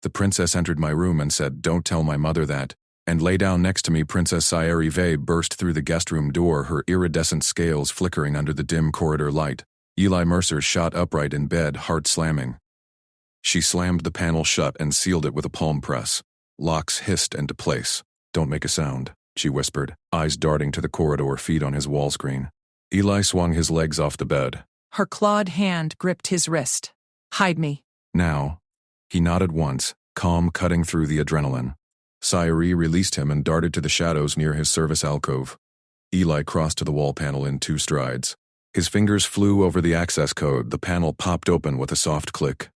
The princess entered my room and said, "Don't tell my mother that," and lay down next to me. Princess Sci-Fi burst through the guest room door, her iridescent scales flickering under the dim corridor light. Eli Mercer shot upright in bed, heart slamming. She slammed the panel shut and sealed it with a palm press. Locks hissed into place. "Don't make a sound," she whispered, eyes darting to the corridor, feet on his wall screen. Eli swung his legs off the bed. Her clawed hand gripped his wrist. "Hide me." "Now." He nodded once, calm cutting through the adrenaline. Sci-Fi released him and darted to the shadows near his service alcove. Eli crossed to the wall panel in 2 strides. His fingers flew over the access code. The panel popped open with a soft click.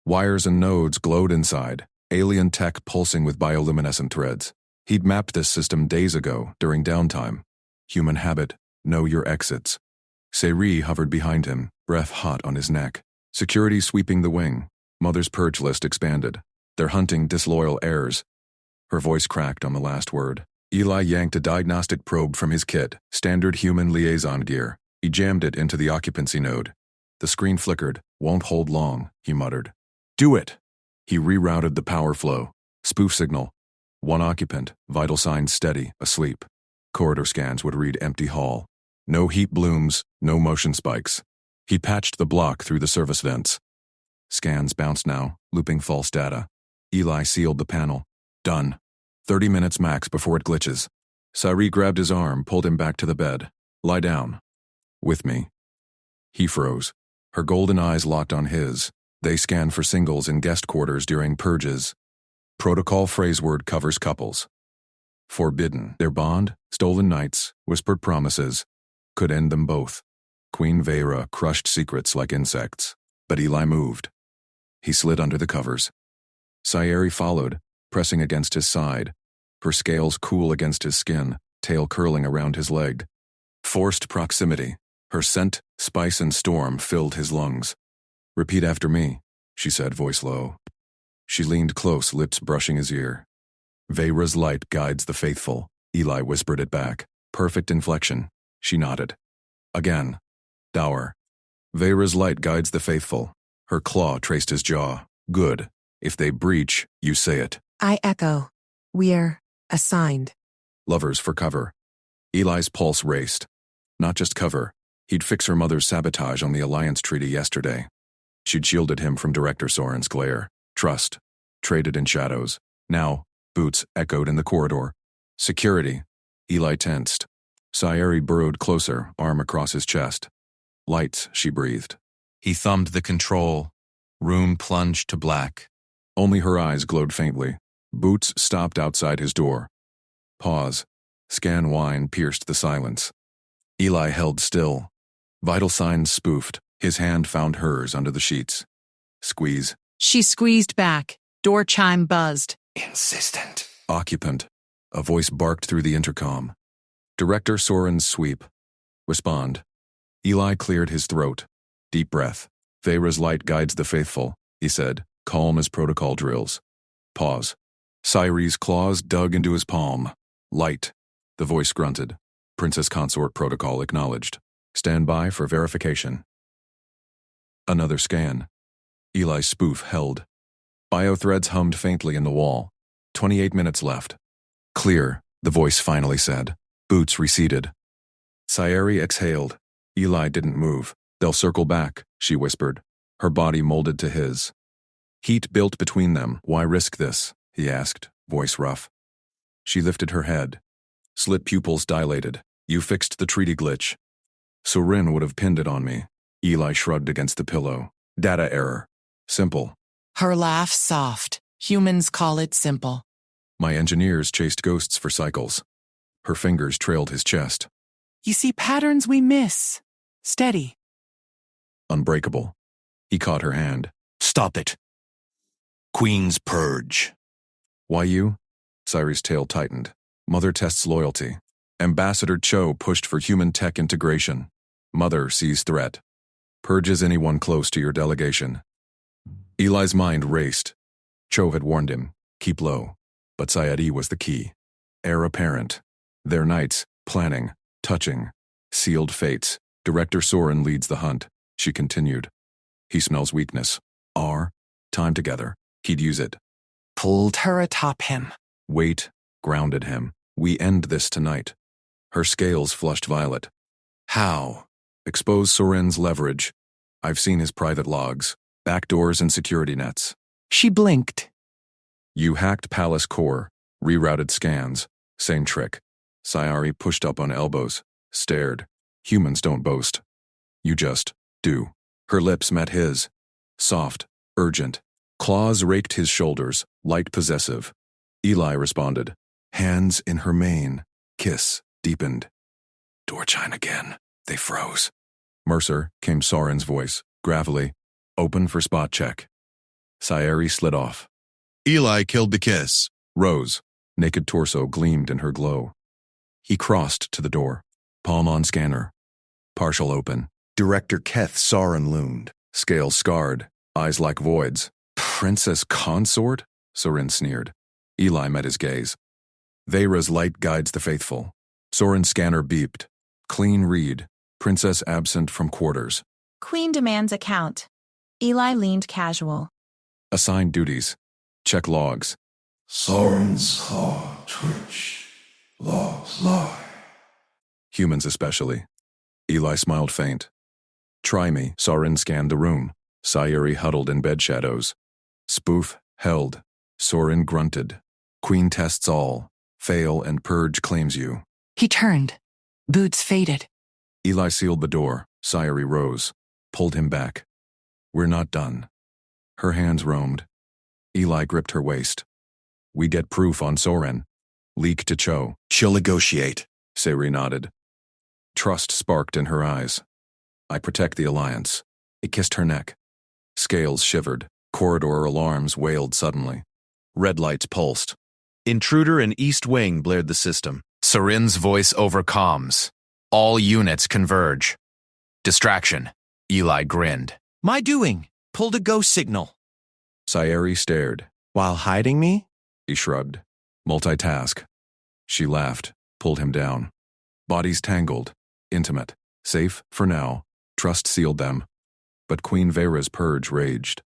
Wires and nodes glowed inside, alien tech pulsing with bioluminescent threads. He'd mapped this system days ago, during downtime. Human habit, know your exits. Seri hovered behind him, breath hot on his neck. Security sweeping the wing. Mother's purge list expanded. They're hunting disloyal heirs. Her voice cracked on the last word. Eli yanked a diagnostic probe from his kit, standard human liaison gear. He jammed it into the occupancy node. The screen flickered. "Won't hold long," he muttered. "Do it!" He rerouted the power flow. Spoof signal. 1 occupant, vital signs steady, asleep. Corridor scans would read empty hall. No heat blooms, no motion spikes. He patched the block through the service vents. Scans bounced now, looping false data. Eli sealed the panel. Done. 30 minutes max before it glitches. Sari grabbed his arm, pulled him back to the bed. "Lie down." "With me." He froze. Her golden eyes locked on his. They scanned for singles in guest quarters during purges. Protocol phrase word covers couples. Forbidden. Their bond, stolen nights, whispered promises, could end them both. Queen Vera crushed secrets like insects. But Eli moved. He slid under the covers. Sci-Fi followed, pressing against his side, her scales cool against his skin, tail curling around his leg. Forced proximity. Her scent, spice and storm filled his lungs. "Repeat after me," she said, voice low. She leaned close, lips brushing his ear. "Vera's light guides the faithful," Eli whispered it back. Perfect inflection. She nodded. Again. Dour. "Vera's light guides the faithful." Her claw traced his jaw. "Good. If they breach, you say it." I echo. We're assigned. Lovers for cover. Eli's pulse raced. Not just cover. He'd fix her mother's sabotage on the Alliance Treaty yesterday. She'd shielded him from Director Soren's glare. Trust. Traded in shadows. Now, boots echoed in the corridor. Security. Eli tensed. Sci-Fi burrowed closer, arm across his chest. "Lights," she breathed. He thumbed the control. Room plunged to black. Only her eyes glowed faintly. Boots stopped outside his door. Pause. Scan whine pierced the silence. Eli held still. Vital signs spoofed. His hand found hers under the sheets. Squeeze. She squeezed back. Door chime buzzed. Insistent. Occupant. A voice barked through the intercom. Director Soren's sweep. Respond. Eli cleared his throat. Deep breath. "Vera's light guides the faithful," he said, calm as protocol drills. Pause. Sci-Fi's claws dug into his palm. "Light." The voice grunted. Princess Consort Protocol acknowledged. "Stand by for verification." Another scan. Eli's spoof held. Biothreads hummed faintly in the wall. 28 minutes left. "Clear," the voice finally said. Boots receded. Sci-Fi exhaled. Eli didn't move. "They'll circle back," she whispered. Her body molded to his. Heat built between them. "Why risk this?" he asked, voice rough. She lifted her head. Slit pupils dilated. "You fixed the treaty glitch." "Soren would have pinned it on me." Eli shrugged against the pillow. "Data error. Simple." Her laugh soft. Humans call it simple. "My engineers chased ghosts for cycles." Her fingers trailed his chest. You see patterns we miss. Steady. Unbreakable. He caught her hand. "Stop it. Queen's Purge." "Why you?" Sci's tail tightened. Mother tests loyalty. Ambassador Cho pushed for human tech integration. Mother sees threat. Purges anyone close to your delegation. Eli's mind raced. Cho had warned him, keep low. But Sayadi was the key. Heir apparent. Their nights, planning, touching, sealed fates. Director Soren leads the hunt, she continued. He smells weakness. Time together. He'd use it. pulled her atop him. Weight grounded him. We end this tonight. Her scales flushed violet. How? Expose Soren's leverage. I've seen his private logs, backdoors and security nets. She blinked. You hacked Palace Core, rerouted scans. Same trick. Sayari pushed up on elbows, stared. Humans don't boast. You just do. Her lips met his. Soft, urgent. Claws raked his shoulders, light possessive. Eli responded. Hands in her mane. Kiss deepened. Door chime again. They froze. Mercer, came Soren's voice, gravelly. Open for spot check. Sayari slid off. Eli killed the kiss. Rose. Naked torso gleamed in her glow. He crossed to the door. Palm on scanner. Partial open. Director Keth Soren loomed. Scales scarred. Eyes like voids. Princess consort? Soren sneered. Eli met his gaze. Veyra's light guides the faithful. Soren's scanner beeped. Clean read. Princess absent from quarters. Queen demands account. Eli leaned casual. Assigned duties. Check logs. Soren's heart twitch. Logs lie. Humans especially. Eli smiled faint. Try me. Soren scanned the room. Sayuri huddled in bed shadows. Spoof held. Soren grunted. Queen tests all. Fail and purge claims you. He turned. Boots faded. Eli sealed the door. Sayuri rose. Pulled him back. We're not done. Her hands roamed. Eli gripped her waist. We get proof on Soren. Leak to Cho. She'll negotiate. Sayuri nodded. Trust sparked in her eyes. I protect the alliance. It kissed her neck. Scales shivered. Corridor alarms wailed suddenly. Red lights pulsed. Intruder in East Wing blared the system. Soren's voice over comms. All units converge. Distraction. Eli grinned. My doing. Pulled a ghost signal. Sayuri stared. While hiding me? He shrugged. Multitask. She laughed, pulled him down. Bodies tangled. Intimate. Safe for now. Trust sealed them. But Queen Veyra's purge raged.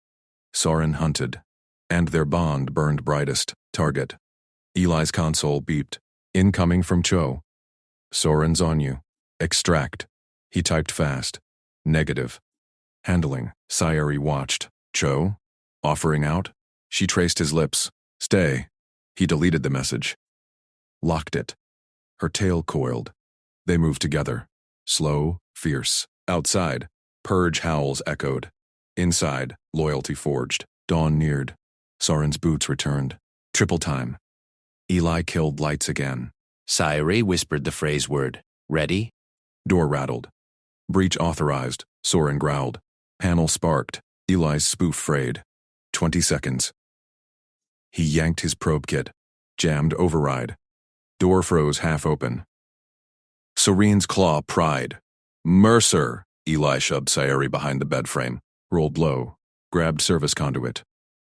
Soren hunted. And their bond burned brightest. Target. Eli's console beeped. Incoming from Cho. Soren's on you. Extract. He typed fast. Negative. Handling. Sayuri watched. Cho? Offering out? She traced his lips. Stay. He deleted the message. Locked it. Her tail coiled. They moved together. Slow, fierce. Outside, purge howls echoed. Inside, loyalty forged. Dawn neared. Soren's boots returned. Triple time. Eli killed lights again. Sayuri whispered the phrase word. Ready? Door rattled. Breach authorized. Soren growled. Panel sparked. Eli's spoof frayed. 20 seconds. He yanked his probe kit. Jammed override. Door froze half open. Serene's claw pried. Mercer! Eli shoved Sayuri behind the bed frame. Rolled low. Grabbed service conduit.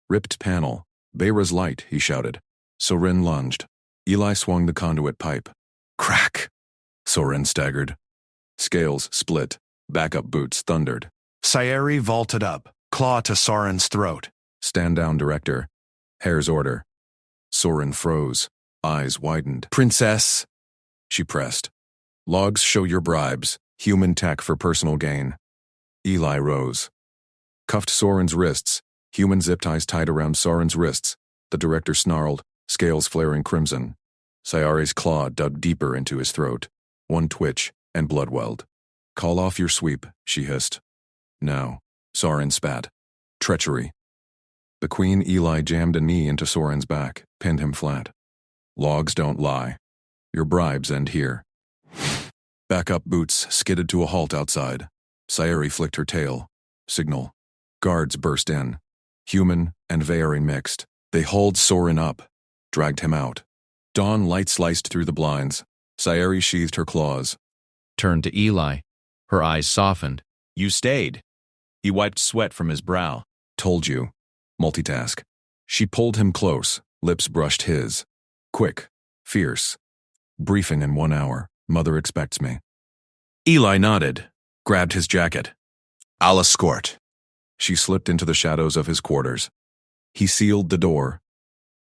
Ripped panel. Veyra's light, he shouted. Soren lunged. Eli swung the conduit pipe. Crack! Soren staggered. Scales split. Backup boots thundered. Sayuri vaulted up, claw to Soren's throat. Stand down, director. Hare's order. Soren froze. Eyes widened. Princess! She pressed. Logs show your bribes. Human tech for personal gain. Eli rose. Cuffed Soren's wrists. Human zip ties tied around Soren's wrists. The director snarled, scales flaring crimson. Sayari's claw dug deeper into his throat. One twitch, and blood welled. Call off your sweep, she hissed. Now. Soren spat. Treachery. The Queen Eli jammed a knee into Soren's back, pinned him flat. Logs don't lie. Your bribes end here. Backup boots skidded to a halt outside. Sayuri flicked her tail. Signal. Guards burst in. Human and Veyri mixed. They hauled Soren up. Dragged him out. Dawn light sliced through the blinds. Sayuri sheathed her claws. Turned to Eli. Her eyes softened. You stayed. He wiped sweat from his brow. Told you. Multitask. She pulled him close. Lips brushed his. Quick. Fierce. Briefing in 1 hour. Mother expects me. Eli nodded. Grabbed his jacket. I'll escort. She slipped into the shadows of his quarters. He sealed the door.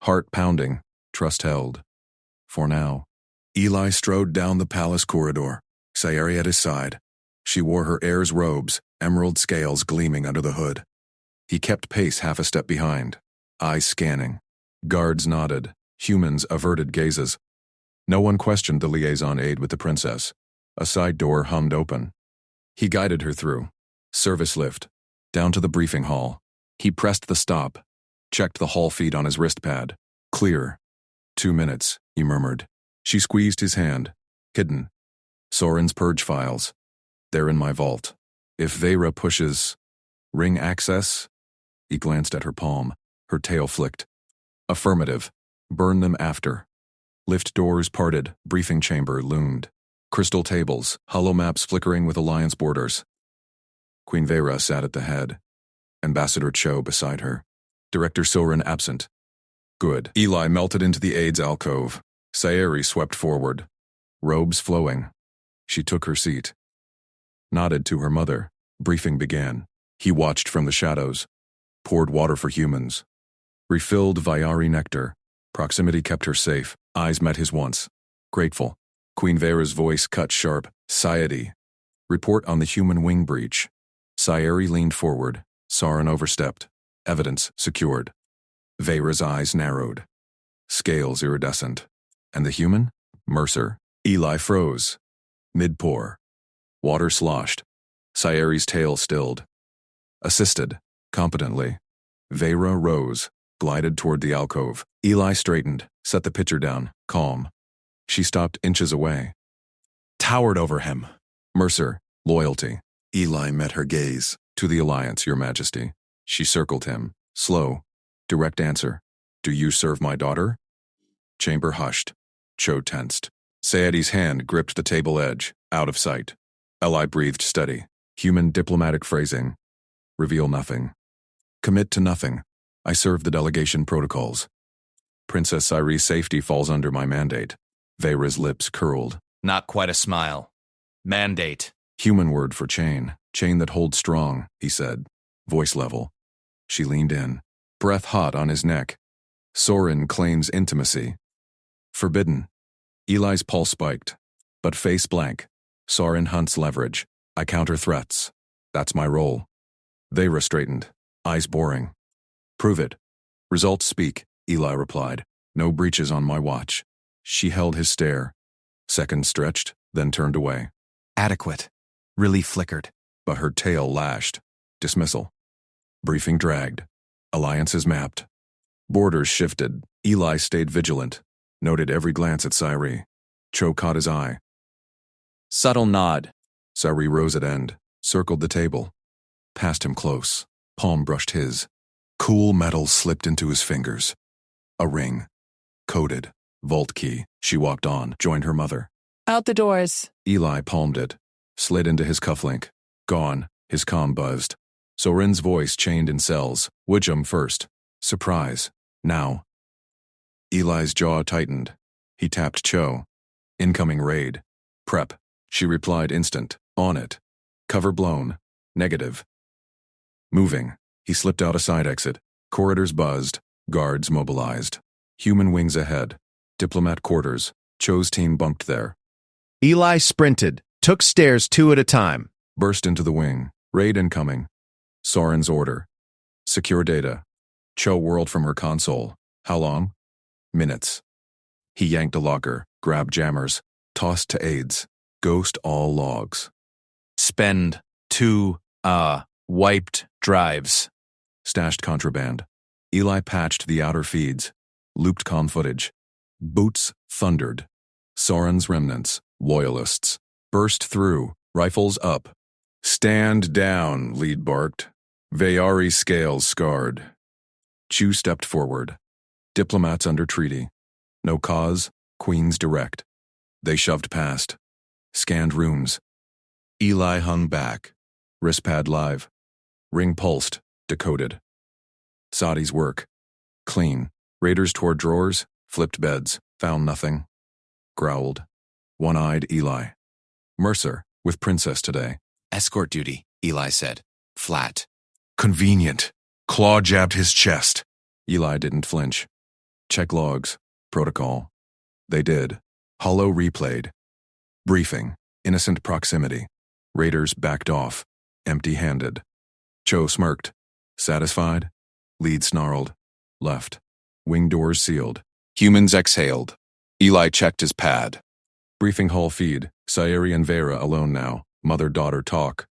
Heart pounding, trust held. For now. Eli strode down the palace corridor, Sayeri at his side. She wore her heir's robes, emerald scales gleaming under the hood. He kept pace half a step behind, eyes scanning. Guards nodded, humans averted gazes. No one questioned the liaison aide with the princess. A side door hummed open. He guided her through. Service lift. Down to the briefing hall. He pressed the stop, checked the hall feed on his wrist pad. Clear. 2 minutes, he murmured. She squeezed his hand. Hidden. Soren's purge files. They're in my vault. If Vera pushes... Ring access? He glanced at her palm. Her tail flicked. Affirmative. Burn them after. Lift doors parted. Briefing chamber loomed. Crystal tables, hollow maps flickering with alliance borders. Queen Vera sat at the head. Ambassador Cho beside her. Director Soren absent. Good. Eli melted into the aide's alcove. Sayeri swept forward. Robes flowing. She took her seat. Nodded to her mother. Briefing began. He watched from the shadows. Poured water for humans. Refilled Vyari nectar. Proximity kept her safe. Eyes met his once. Grateful. Queen Vera's voice cut sharp. Sayedi. Report on the human wing breach. Sayeri leaned forward. Soren overstepped. Evidence secured. Vera's eyes narrowed. Scales iridescent. And the human? Mercer. Eli froze. Mid-pour. Water sloshed. Sayeri's tail stilled. Assisted. Competently. Vera rose. Glided toward the alcove. Eli straightened. Set the pitcher down. Calm. She stopped inches away. Towered over him. Mercer. Loyalty. Eli met her gaze. To the Alliance, Your Majesty. She circled him. Slow. Direct answer. Do you serve my daughter? Chamber hushed. Cho tensed. Sayedi's hand gripped the table edge. Out of sight. Eli breathed steady. Human diplomatic phrasing. Reveal nothing. Commit to nothing. I serve the delegation protocols. Princess Cyrie's safety falls under my mandate. Vera's lips curled. Not quite a smile. Mandate. Human word for chain. Chain that holds strong, he said. Voice level. She leaned in. Breath hot on his neck. Soren claims intimacy. Forbidden. Eli's pulse spiked. But face blank. Soren hunts leverage. I counter threats. That's my role. Vera straightened. Eyes boring. Prove it. Results speak, Eli replied. No breaches on my watch. She held his stare. Seconds stretched, then turned away. Adequate. Relief flickered. But her tail lashed. Dismissal. Briefing dragged. Alliances mapped. Borders shifted. Eli stayed vigilant. Noted every glance at Sayri. Cho caught his eye. Subtle nod. Sayri rose at end. Circled the table. Passed him close. Palm brushed his. Cool metal slipped into his fingers. A ring. Coded. Vault key. She walked on, joined her mother. Out the doors. Eli palmed it. Slid into his cufflink. Gone. His comm buzzed. Soren's voice chained in cells. Widgem first. Surprise. Now. Eli's jaw tightened. He tapped Cho. Incoming raid. Prep. She replied instant. On it. Cover blown. Negative. Moving. He slipped out a side exit. Corridors buzzed. Guards mobilized. Human wings ahead. Diplomat quarters. Cho's team bunked there. Eli sprinted, took stairs 2 at a time. Burst into the wing. Raid incoming. Soren's order. Secure data. Cho whirled from her console. How long? Minutes. He yanked a locker, grabbed jammers, tossed to aides. Ghost all logs. Spend 2, wiped drives. Stashed contraband. Eli patched the outer feeds. Looped comm footage. Boots thundered. Soren's remnants, loyalists, burst through, rifles up. Stand down, lead barked. Vyari scales scarred. Chu stepped forward. Diplomats under treaty. No cause, Queen's direct. They shoved past. Scanned rooms. Eli hung back. Wristpad live. Ring pulsed, decoded. Sadi's work. Clean. Raiders toward drawers, flipped beds, found nothing. Growled. One-eyed Eli. Mercer, with Princess today. Escort duty, Eli said. Flat. Convenient. Claw jabbed his chest. Eli didn't flinch. Check logs. Protocol. They did. Hollow replayed. Briefing. Innocent proximity. Raiders backed off. Empty-handed. Cho smirked. Satisfied? Lead snarled. Left. Wing doors sealed. Humans exhaled. Eli checked his pad. Briefing hall feed. Sayeri and Vera alone now. Mother-daughter talk.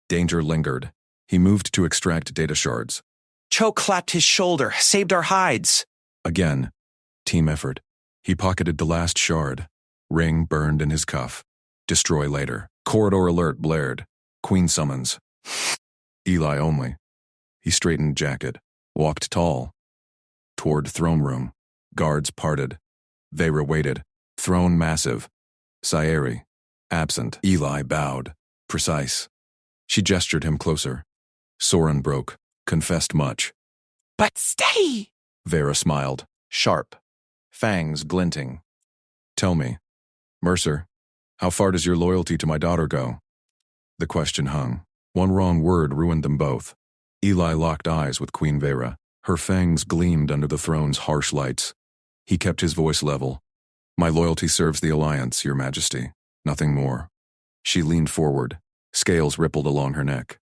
Danger lingered. He moved to extract data shards. Cho clapped his shoulder, saved our hides. Again. Team effort. He pocketed the last shard. Ring burned in his cuff. Destroy later. Corridor alert blared. Queen summons. Eli only. He straightened jacket. Walked tall. Toward throne room. Guards parted. Vera waited. Throne massive. Sayeri. Absent. Eli bowed. Precise. She gestured him closer. Soren broke. Confessed much. But stay! Vera smiled. Sharp. Fangs glinting. Tell me, Mercer, how far does your loyalty to my daughter go? The question hung. One wrong word ruined them both. Eli locked eyes with Queen Vera. Her fangs gleamed under the throne's harsh lights. He kept his voice level. My loyalty serves the Alliance, Your Majesty. Nothing more. She leaned forward. Scales rippled along her neck.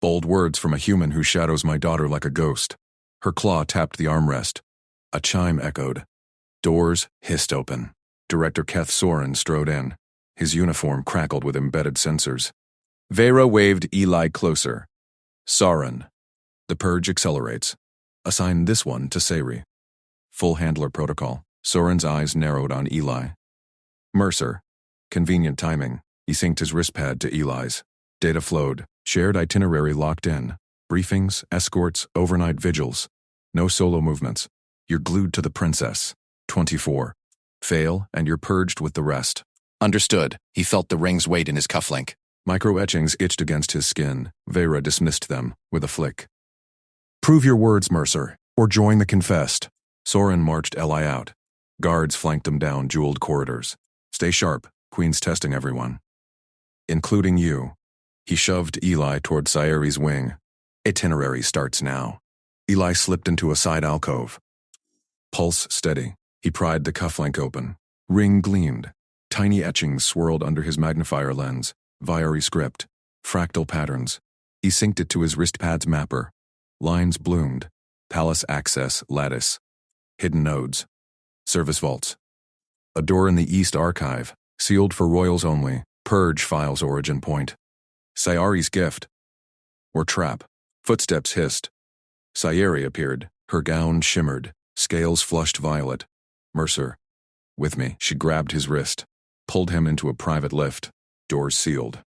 Bold words from a human who shadows my daughter like a ghost. Her claw tapped the armrest. A chime echoed. Doors hissed open. Director Keth Soren strode in. His uniform crackled with embedded sensors. Vera waved Eli closer. Soren. The purge accelerates. Assign this one to Sayri. Full handler protocol. Soren's eyes narrowed on Eli. Mercer. Convenient timing. He synced his wristpad to Eli's. Data flowed. Shared itinerary locked in. Briefings, escorts, overnight vigils. No solo movements. You're glued to the princess. 24. Fail, and you're purged with the rest. Understood. He felt the ring's weight in his cufflink. Micro-etchings itched against his skin. Vera dismissed them with a flick. Prove your words, Mercer, or join the confessed. Soren marched Eli out. Guards flanked him down jeweled corridors. Stay sharp. Queen's testing everyone. Including you. He shoved Eli toward Sayeri's wing. Itinerary starts now. Eli slipped into a side alcove. Pulse steady. He pried the cufflink open. Ring gleamed. Tiny etchings swirled under his magnifier lens. Viary script. Fractal patterns. He synced it to his wristpad's mapper. Lines bloomed. Palace access lattice. Hidden nodes. Service vaults. A door in the East Archive. Sealed for royals only. Purge files origin point. Sayari's gift. Or trap. Footsteps hissed. Sayeri appeared. Her gown shimmered. Scales flushed violet. Mercer. With me. She grabbed his wrist. Pulled him into a private lift. Doors sealed.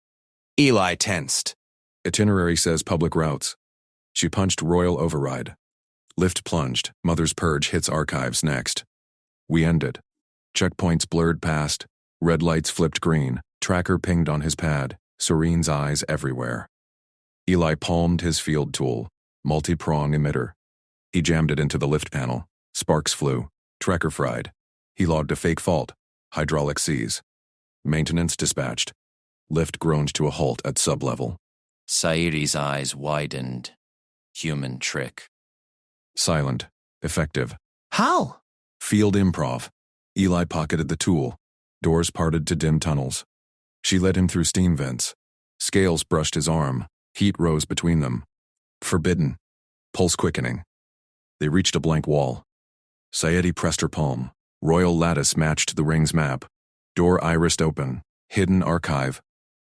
Eli tensed. Itinerary says public routes. She punched royal override. Lift plunged. Mother's purge hits archives next. We ended. Checkpoints blurred past. Red lights flipped green. Tracker pinged on his pad. Serene's eyes everywhere. Eli palmed his field tool. Multi-prong emitter. He jammed it into the lift panel. Sparks flew. Tracker fried. He logged a fake fault. Hydraulic seize. Maintenance dispatched. Lift groaned to a halt at sublevel. Sayeri's eyes widened. Human trick. Silent. Effective. How? Field improv. Eli pocketed the tool. Doors parted to dim tunnels. She led him through steam vents. Scales brushed his arm. Heat rose between them. Forbidden. Pulse quickening. They reached a blank wall. Sayeri pressed her palm. Royal lattice matched the ring's map. Door irised open. Hidden archive.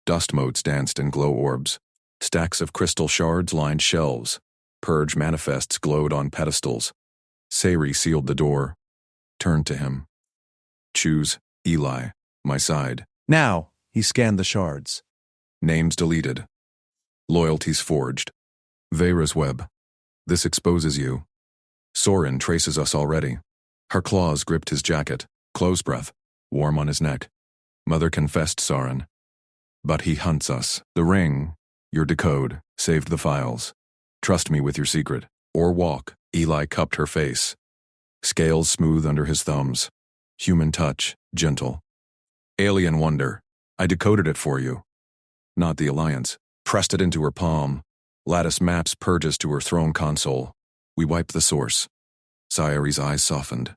Dust motes danced in glow orbs. Stacks of crystal shards lined shelves. Purge manifests glowed on pedestals. Sayri sealed the door. Turned to him. Choose Eli. My side. Now, he scanned the shards. Names deleted. Loyalties forged. Vera's web. This exposes you. Soren traces us already. Her claws gripped his jacket. Close breath. Warm on his neck. Mother confessed Soren. But he hunts us. The ring, your decode, saved the files. Trust me with your secret. Or walk. Eli cupped her face. Scales smooth under his thumbs. Human touch, gentle. Alien wonder. I decoded it for you. Not the Alliance. Pressed it into her palm. Lattice maps purges to her throne console. We wiped the source. Sayeri's eyes softened.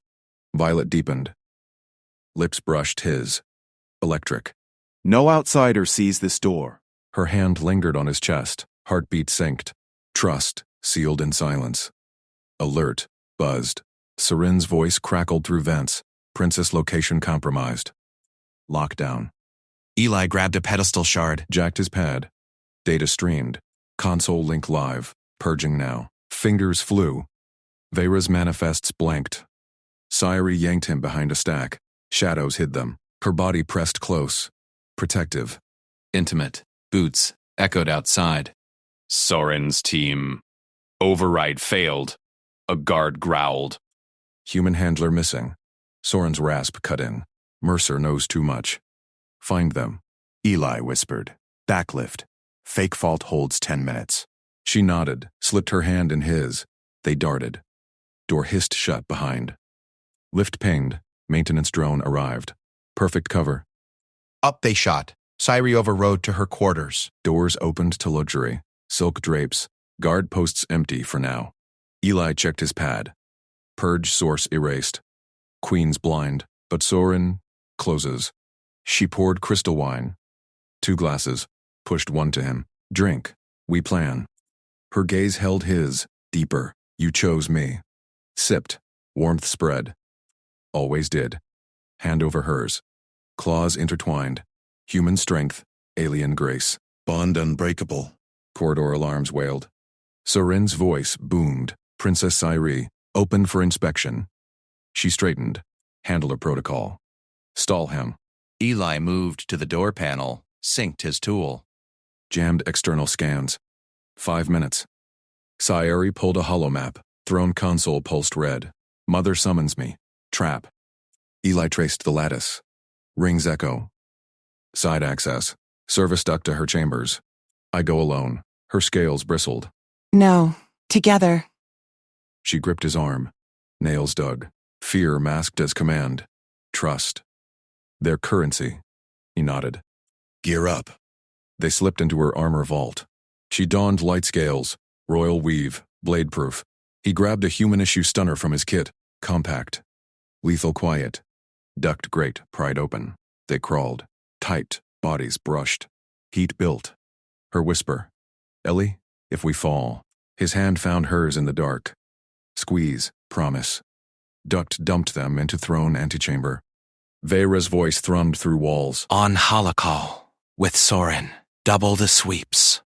Violet deepened. Lips brushed his. Electric. No outsider sees this door. Her hand lingered on his chest, heartbeat synced. Trust, sealed in silence. Alert, buzzed. Sarin's voice crackled through vents. Princess location compromised. Lockdown. Eli grabbed a pedestal shard. Jacked his pad. Data streamed. Console link live. Purging now. Fingers flew. Vera's manifests blanked. Sayuri yanked him behind a stack. Shadows hid them. Her body pressed close. Protective. Intimate. Boots echoed outside. Soren's team. Override failed. A guard growled. Human handler missing. Soren's rasp cut in. Mercer knows too much. Find them. Eli whispered. Backlift. Fake fault holds 10 minutes. She nodded, slipped her hand in his. They darted. Door hissed shut behind. Lift pinged. Maintenance drone arrived. Perfect cover. Up they shot. Sayuri overrode to her quarters. Doors opened to luxury. Silk drapes. Guard posts empty for now. Eli checked his pad. Purge source erased. Queen's blind, but Soren closes. She poured crystal wine. 2 glasses. Pushed one to him. Drink. We plan. Her gaze held his. Deeper. You chose me. Sipped. Warmth spread. Always did. Hand over hers. Claws intertwined. Human strength. Alien grace. Bond unbreakable. Corridor alarms wailed. Soren's voice boomed. Princess Sayuri. Open for inspection. She straightened. Handler protocol. Stall him. Eli moved to the door panel, synced his tool. Jammed external scans. 5 minutes. Sayuri pulled a holomap. Throne console pulsed red. Mother summons me. Trap. Eli traced the lattice. Rings echo. Side access. Service duct to her chambers. I go alone. Her scales bristled. No, together. She gripped his arm. Nails dug. Fear masked as command. Trust. Their currency. He nodded. Gear up. They slipped into her armor vault. She donned light scales, royal weave, blade-proof. He grabbed a human-issue stunner from his kit, compact. Lethal quiet. Duct grate, pried open. They crawled. Tight, bodies brushed. Heat built. Her whisper. Ellie, if we fall. His hand found hers in the dark. Squeeze, promise. Duct dumped them into throne antechamber. Vera's voice thrummed through walls. On Holocall. With Soren. Double the sweeps.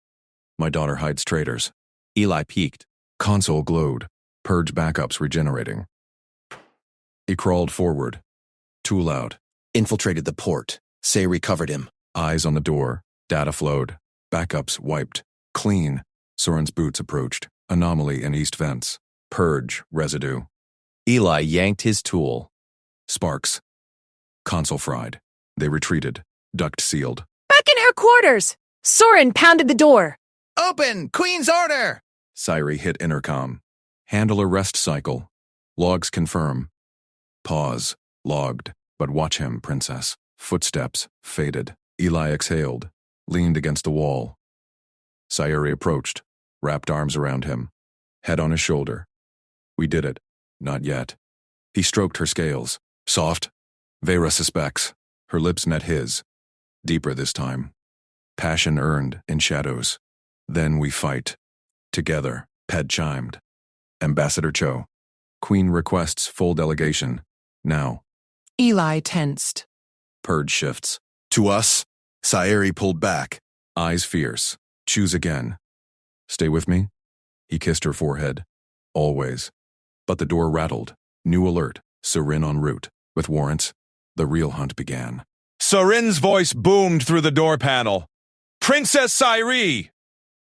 My daughter hides traitors. Eli peeked. Console glowed. Purge backups regenerating. He crawled forward. Tool out. Infiltrated the port. Say recovered him. Eyes on the door. Data flowed. Backups wiped. Clean. Soren's boots approached. Anomaly in east vents. Purge residue. Eli yanked his tool. Sparks. Console fried. They retreated. Duct sealed. Back in our quarters! Soren pounded the door. Open! Queen's order! Sayuri hit intercom. Handle a rest cycle. Logs confirm. Pause. Logged. But watch him, princess. Footsteps. Faded. Eli exhaled. Leaned against the wall. Sayuri approached. Wrapped arms around him. Head on his shoulder. We did it. Not yet. He stroked her scales. Soft. Vera suspects. Her lips met his. Deeper this time. Passion earned in shadows. Then we fight. Together. Ped chimed. Ambassador Cho. Queen requests full delegation. Now. Eli tensed. Purge shifts. To us, Sayuri pulled back. Eyes fierce. Choose again. Stay with me? He kissed her forehead. Always. But the door rattled. New alert. Soren en route. With warrants. The real hunt began. Soren's voice boomed through the door panel. Princess Sayuri!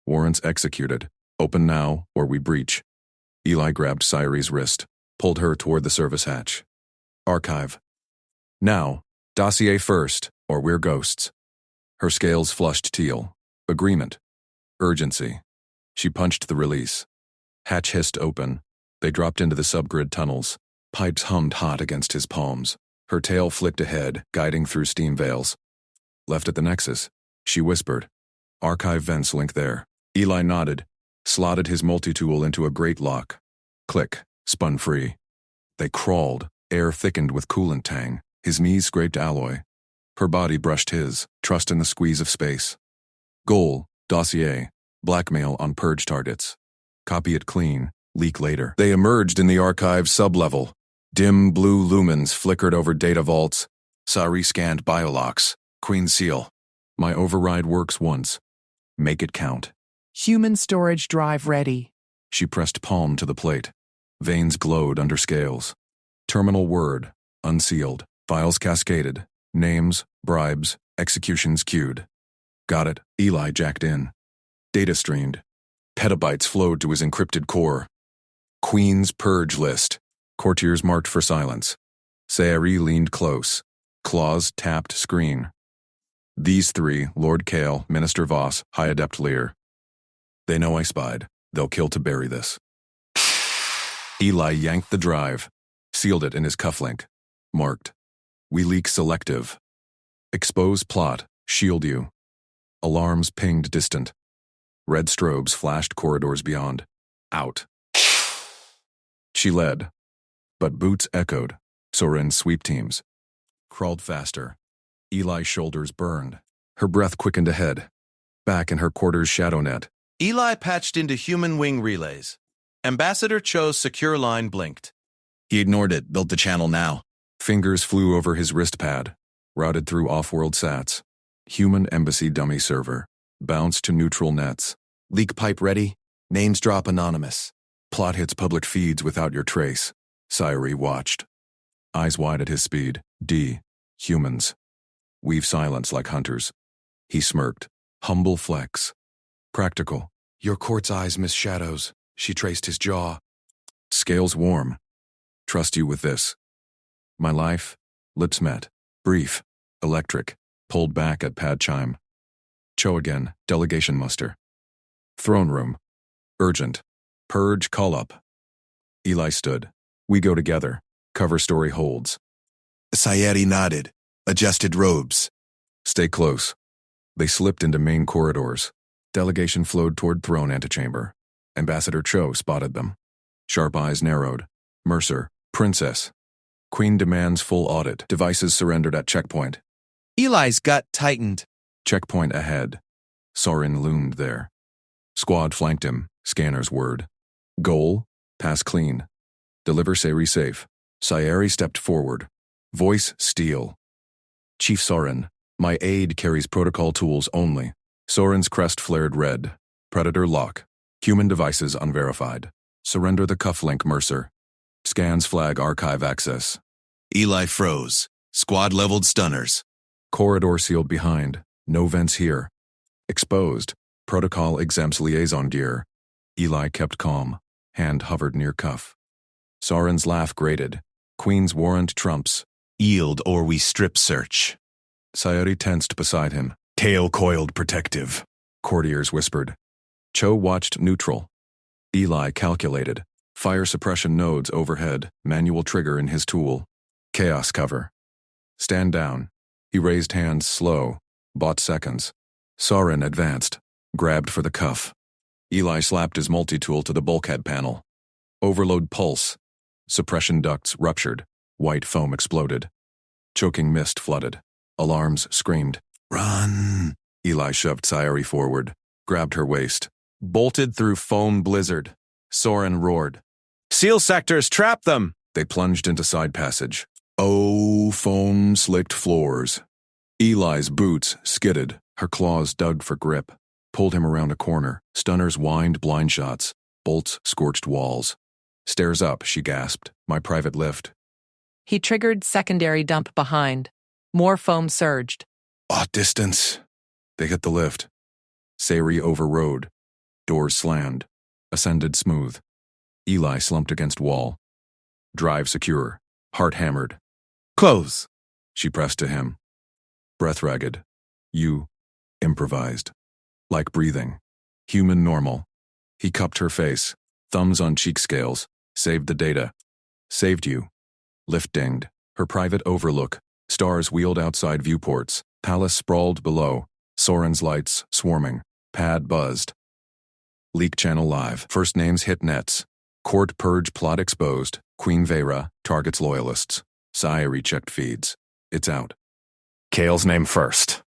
Warrants executed. Open now, or we breach. Eli grabbed Sayuri's wrist. Pulled her toward the service hatch. Archive. Now. Dossier first, or we're ghosts. Her scales flushed teal. Agreement. Urgency. She punched the release. Hatch hissed open. They dropped into the subgrid tunnels. Pipes hummed hot against his palms. Her tail flicked ahead, guiding through steam veils. Left at the nexus, she whispered. Archive vents link there. Eli nodded, slotted his multi-tool into a grate lock. Click, spun free. They crawled, Air thickened with coolant tang. His knees scraped alloy. Her body brushed his, trust in the squeeze of space. Goal, dossier, blackmail on purge targets. Copy it clean, leak later. They emerged in the archive's sublevel. Dim blue lumens flickered over data vaults. Sari scanned biolocks. Queen seal. My override works once. Make it count. Human storage drive ready. She pressed palm to the plate. Veins glowed under scales. Terminal word, unsealed. Files cascaded. Names, bribes, executions queued. Got it. Eli jacked in. Data streamed. Petabytes flowed to his encrypted core. Queen's purge list. Courtiers marked for silence. Sayari leaned close. Claws tapped screen. These three, Lord Kale, Minister Voss, High Adept Lear. They know I spied. They'll kill to bury this. Eli yanked the drive. Sealed it in his cufflink. Marked. We leak selective. Expose plot. Shield you. Alarms pinged distant. Red strobes flashed corridors beyond. Out. She led. But boots echoed. Soren's sweep teams. Crawled faster. Eli's shoulders burned. Her breath quickened ahead. Back in her quarter's shadow net. Eli patched into human wing relays. Ambassador Cho's secure line blinked. He ignored it, built the channel now. Fingers flew over his wrist pad. Routed through off-world sats. Human embassy dummy server. Bounced to neutral nets. Leak pipe ready. Names drop anonymous. Plot hits public feeds without your trace. Sayari watched. Eyes wide at his speed. D. Humans. Weave silence like hunters. He smirked. Humble flex. Practical. Your court's eyes miss shadows. She traced his jaw. Scales warm. Trust you with this. My life. Lips met. Brief. Electric. Pulled back at pad chime. Cho again. Delegation muster. Throne room. Urgent. Purge call up. Eli stood. We go together. Cover story holds. Sayari nodded. Adjusted robes. Stay close. They slipped into main corridors. Delegation flowed toward throne antechamber. Ambassador Cho spotted them. Sharp eyes narrowed. Mercer. Princess. Queen demands full audit. Devices surrendered at checkpoint. Eli's gut tightened. Checkpoint ahead. Sorin loomed there. Squad flanked him. Scanner's word. Goal. Pass clean. Deliver Sari safe. Sayari stepped forward. Voice steel. Chief Sorin. My aide carries protocol tools only. Sorin's crest flared red. Predator lock. Human devices unverified. Surrender the cufflink, Mercer. Scans flag archive access. Eli froze. Squad leveled stunners. Corridor sealed behind. No vents here. Exposed. Protocol exempts liaison gear. Eli kept calm. Hand hovered near cuff. Sorin's laugh grated. Queen's warrant trumps. Yield or we strip search. Sayari tensed beside him. Tail coiled protective. Courtiers whispered. Cho watched neutral. Eli calculated. Fire suppression nodes overhead. Manual trigger in his tool. Chaos cover. Stand down. He raised hands slow. Bought seconds. Sorin advanced. Grabbed for the cuff. Eli slapped his multi-tool to the bulkhead panel. Overload pulse. Suppression ducts ruptured. White foam exploded. Choking mist flooded. Alarms screamed. Run! Eli shoved Sayari forward. Grabbed her waist. Bolted through foam blizzard. Sorin roared. Seal sectors, trap them! They plunged into side passage. Oh, foam slicked floors. Eli's boots skidded. Her claws dug for grip. Pulled him around a corner. Stunners whined blind shots. Bolts scorched walls. Stairs up, she gasped. My private lift. He triggered secondary dump behind. More foam surged. Distance. They hit the lift. Sayari overrode. Doors slammed. Ascended smooth. Eli slumped against wall. Drive secure. Heart hammered. Close. She pressed to him. Breath ragged. You. Improvised. Like breathing. Human normal. He cupped her face. Thumbs on cheek scales. Saved the data. Saved you. Lift dinged. Her private overlook. Stars wheeled outside viewports. Palace sprawled below. Sorin's lights swarming. Pad buzzed. Leak channel live. First names hit nets. Court purge plot exposed. Queen Vera targets loyalists. Sayuri checked feeds. It's out. Kale's name first.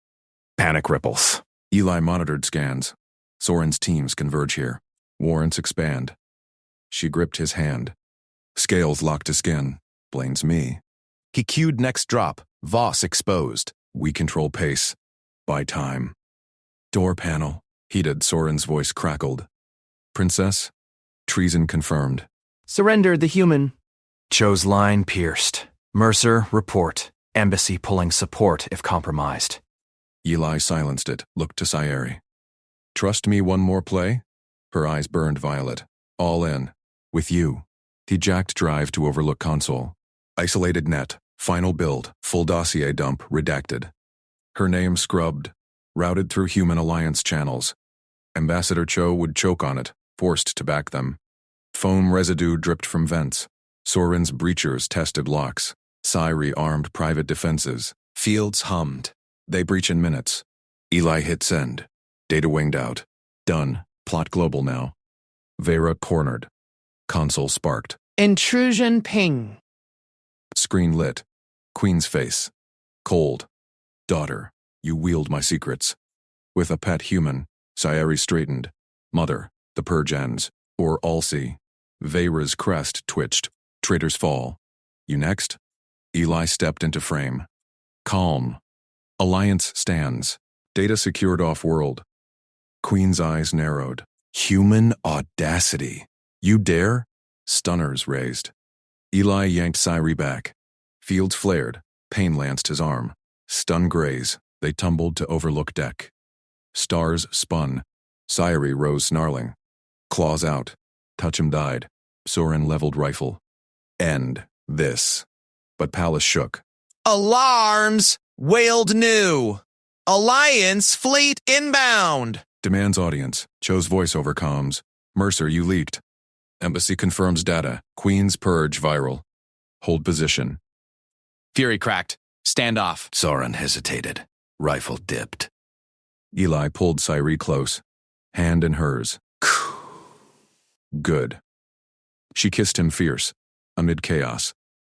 Panic ripples. Eli monitored scans. Soren's teams converge here. Warrants expand. She gripped his hand. Scales locked to skin. Blames me. He cued next drop. Voss exposed. We control pace. Buy time. Door panel. Heated, Soren's voice crackled. Princess? Treason confirmed. Surrender the human. Cho's line pierced. Mercer, report. Embassy pulling support if compromised. Eli silenced it, looked to Sayuri. Trust me one more play? Her eyes burned violet. All in. With you. He jacked drive to overlook console. Isolated net. Final build. Full dossier dump. Redacted. Her name scrubbed. Routed through human alliance channels. Ambassador Cho would choke on it, forced to back them. Foam residue dripped from vents. Soren's breachers tested locks. Sayuri armed private defenses. Fields hummed. They breach in minutes. Eli hit send. Data winged out. Done. Plot global now. Vera cornered. Console sparked. Intrusion ping. Screen lit. Queen's face. Cold. Daughter, you wield my secrets. With a pet human, Sayuri straightened. Mother, the purge ends. Or Alcy. Vera's crest twitched. Traitors fall. You next? Eli stepped into frame. Calm. Alliance stands. Data secured off-world. Queen's eyes narrowed. Human audacity. You dare? Stunners raised. Eli yanked Sayuri back. Fields flared. Pain lanced his arm. Stun graze. They tumbled to overlook deck. Stars spun. Sayuri rose snarling. Claws out. Touch'em died. Soren leveled rifle. End this. But Palace shook. Alarms! Wailed new! Alliance fleet inbound! Demands audience. Cho's voice over comms. Mercer, you leaked. Embassy confirms data. Queen's purge viral. Hold position. Fury cracked. Stand off. Soren hesitated. Rifle dipped. Eli pulled Sayuri close. Hand in hers. Good. She kissed him fierce. Amid chaos.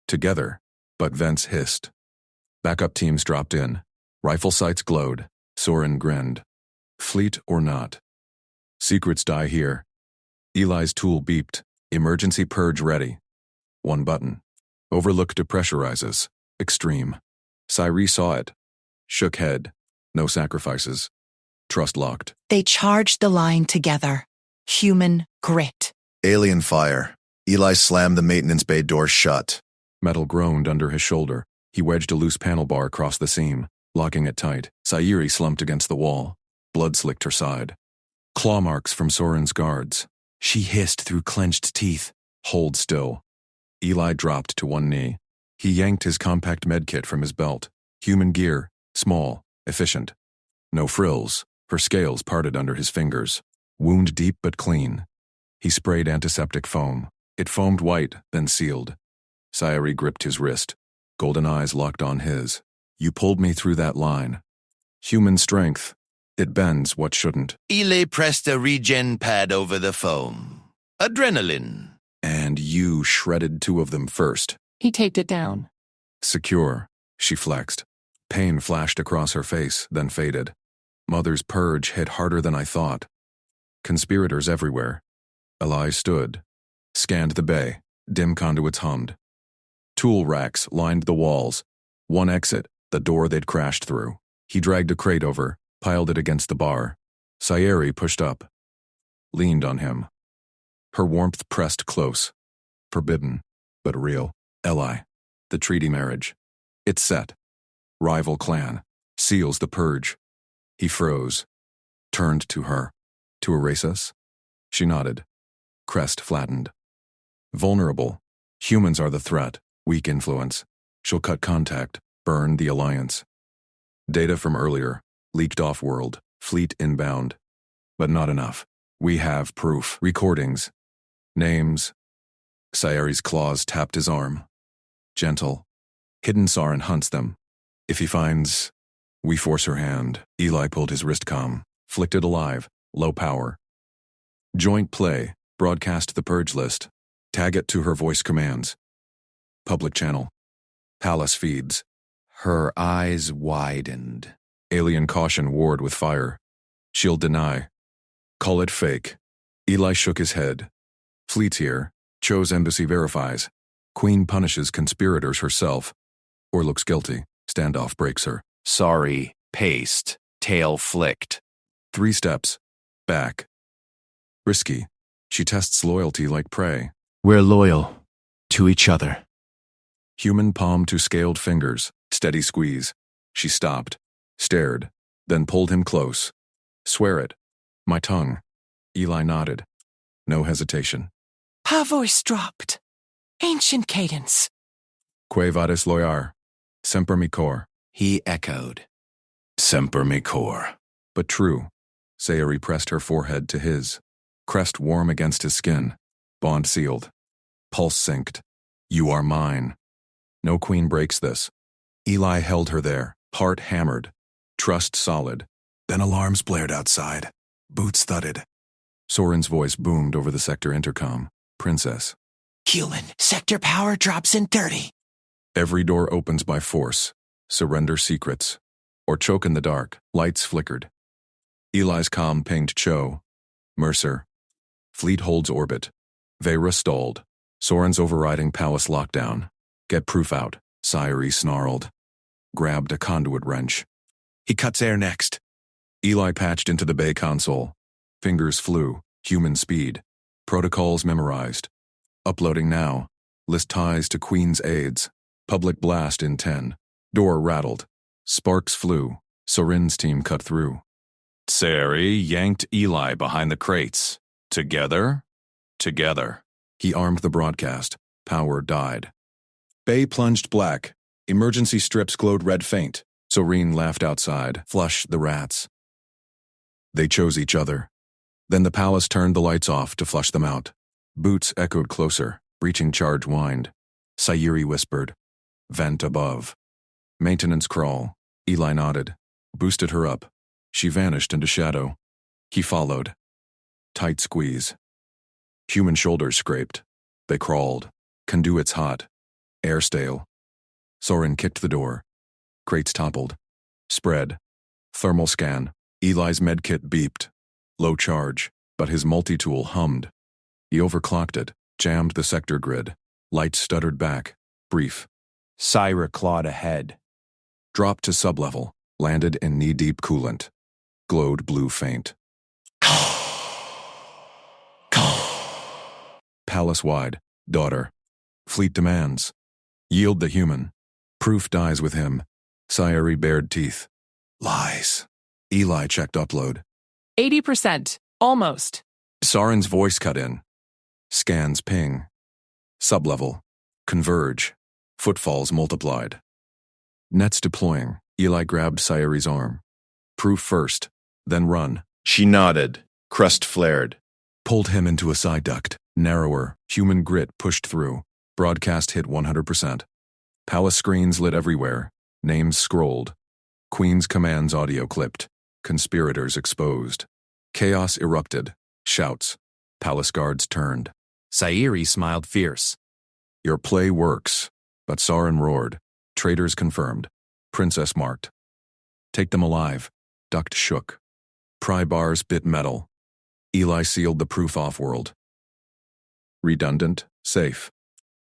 Together. But vents hissed. Backup teams dropped in. Rifle sights glowed. Soren grinned. Fleet or not. Secrets die here. Eli's tool beeped. Emergency purge ready. One button. Overlook depressurizes. Extreme. Sayuri saw it. Shook head. No sacrifices. Trust locked. They charged the line together. Human grit. Alien fire. Eli slammed the maintenance bay door shut. Metal groaned under his shoulder. He wedged a loose panel bar across the seam, locking it tight. Sayuri slumped against the wall. Blood slicked her side. Claw marks from Soren's guards. She hissed through clenched teeth. Hold still. Eli dropped to one knee. He yanked his compact medkit from his belt. Human gear. Small. Efficient. No frills. Her scales parted under his fingers. Wound deep but clean. He sprayed antiseptic foam. It foamed white, then sealed. Sayuri gripped his wrist. Golden eyes locked on his. You pulled me through that line. Human strength. It bends what shouldn't. Eli pressed a regen pad over the foam. Adrenaline. And you shredded two of them first. He taped it down. Secure. She flexed. Pain flashed across her face, then faded. Mother's purge hit harder than I thought. Conspirators everywhere. Eli stood. Scanned the bay. Dim conduits hummed. Tool racks lined the walls. One exit, the door they'd crashed through. He dragged a crate over, piled it against the bar. Sayuri pushed up. Leaned on him. Her warmth pressed close. Forbidden, but real. Eli. The treaty marriage. It's set. Rival clan. Seals the purge. He froze. Turned to her. To erase us? She nodded. Crest flattened. Vulnerable. Humans are the threat. Weak influence. She'll cut contact. Burn the alliance. Data from earlier. Leaked off-world. Fleet inbound. But not enough. We have proof. Recordings. Names. Sayuri's claws tapped his arm. Gentle. Hidden Soren hunts them. If he finds... We force her hand. Eli pulled his wrist comm. Flicked it alive. Low power. Joint play. Broadcast the purge list. Tag it to her voice commands. Public channel. Palace feeds. Her eyes widened. Alien caution ward with fire. She'll deny. Call it fake. Eli shook his head. Fleet's here. Cho's embassy verifies. Queen punishes conspirators herself. Or looks guilty. Standoff breaks her. Sorry. Paste. Tail flicked. 3 steps. Back. Risky. She tests loyalty like prey. We're loyal. To each other. Human palm to scaled fingers. Steady squeeze. She stopped. Stared. Then pulled him close. Swear it. My tongue. Eli nodded. No hesitation. Her voice dropped. Ancient cadence. Que vadis loyar. Semper me cor. He echoed. Semper me cor. But true. Sayuri pressed her forehead to his. Crest warm against his skin. Bond sealed. Pulse synced. You are mine. No queen breaks this. Eli held her there, heart hammered. Trust solid. Then alarms blared outside. Boots thudded. Soren's voice boomed over the sector intercom. Princess. Human, sector power drops in 30. Every door opens by force. Surrender secrets. Or choke in the dark. Lights flickered. Eli's comm pinged Cho. Mercer. Fleet holds orbit. Vera stalled. Soren's overriding palace lockdown. Get proof out. Sayuri snarled. Grabbed a conduit wrench. He cuts air next. Eli patched into the bay console. Fingers flew. Human speed. Protocols memorized. Uploading now. List ties to Queen's aides. Public blast in 10. Door rattled. Sparks flew. Soren's team cut through. Sayuri yanked Eli behind the crates. Together. He armed the broadcast. Power died. Bay plunged black. Emergency strips glowed red faint. Soren laughed outside. Flush the rats. They chose each other. Then the palace turned the lights off to flush them out. Boots echoed closer. Breaching charge whined. Sayuri whispered. Vent above. Maintenance crawl. Eli nodded. Boosted her up. She vanished into shadow. He followed. Tight squeeze. Human shoulders scraped. They crawled. Conduits hot. Air stale. Soren kicked the door. Crates toppled. Spread. Thermal scan. Eli's medkit beeped. Low charge, but his multi-tool hummed. He overclocked it, jammed the sector grid. Lights stuttered back. Brief. Syra clawed ahead. Dropped to sublevel. Landed in knee-deep coolant. Glowed blue faint. Palace-wide. Daughter. Fleet demands. Yield the human. Proof dies with him. Sayuri bared teeth. Lies. Eli checked upload. 80%. Almost. Soren's voice cut in. Scans ping. Sublevel. Converge. Footfalls multiplied. Nets deploying. Eli grabbed Sayuri's arm. Proof first, then run. She nodded. Crest flared. Pulled him into a side duct. Narrower. Human grit pushed through. Broadcast hit 100%. Palace screens lit everywhere. Names scrolled. Queen's commands audio clipped. Conspirators exposed. Chaos erupted. Shouts. Palace guards turned. Sayuri smiled fierce. Your play works. But Soren roared. Traitors confirmed. Princess marked. Take them alive. Duct shook. Pry bars bit metal. Eli sealed the proof off-world. Redundant, safe.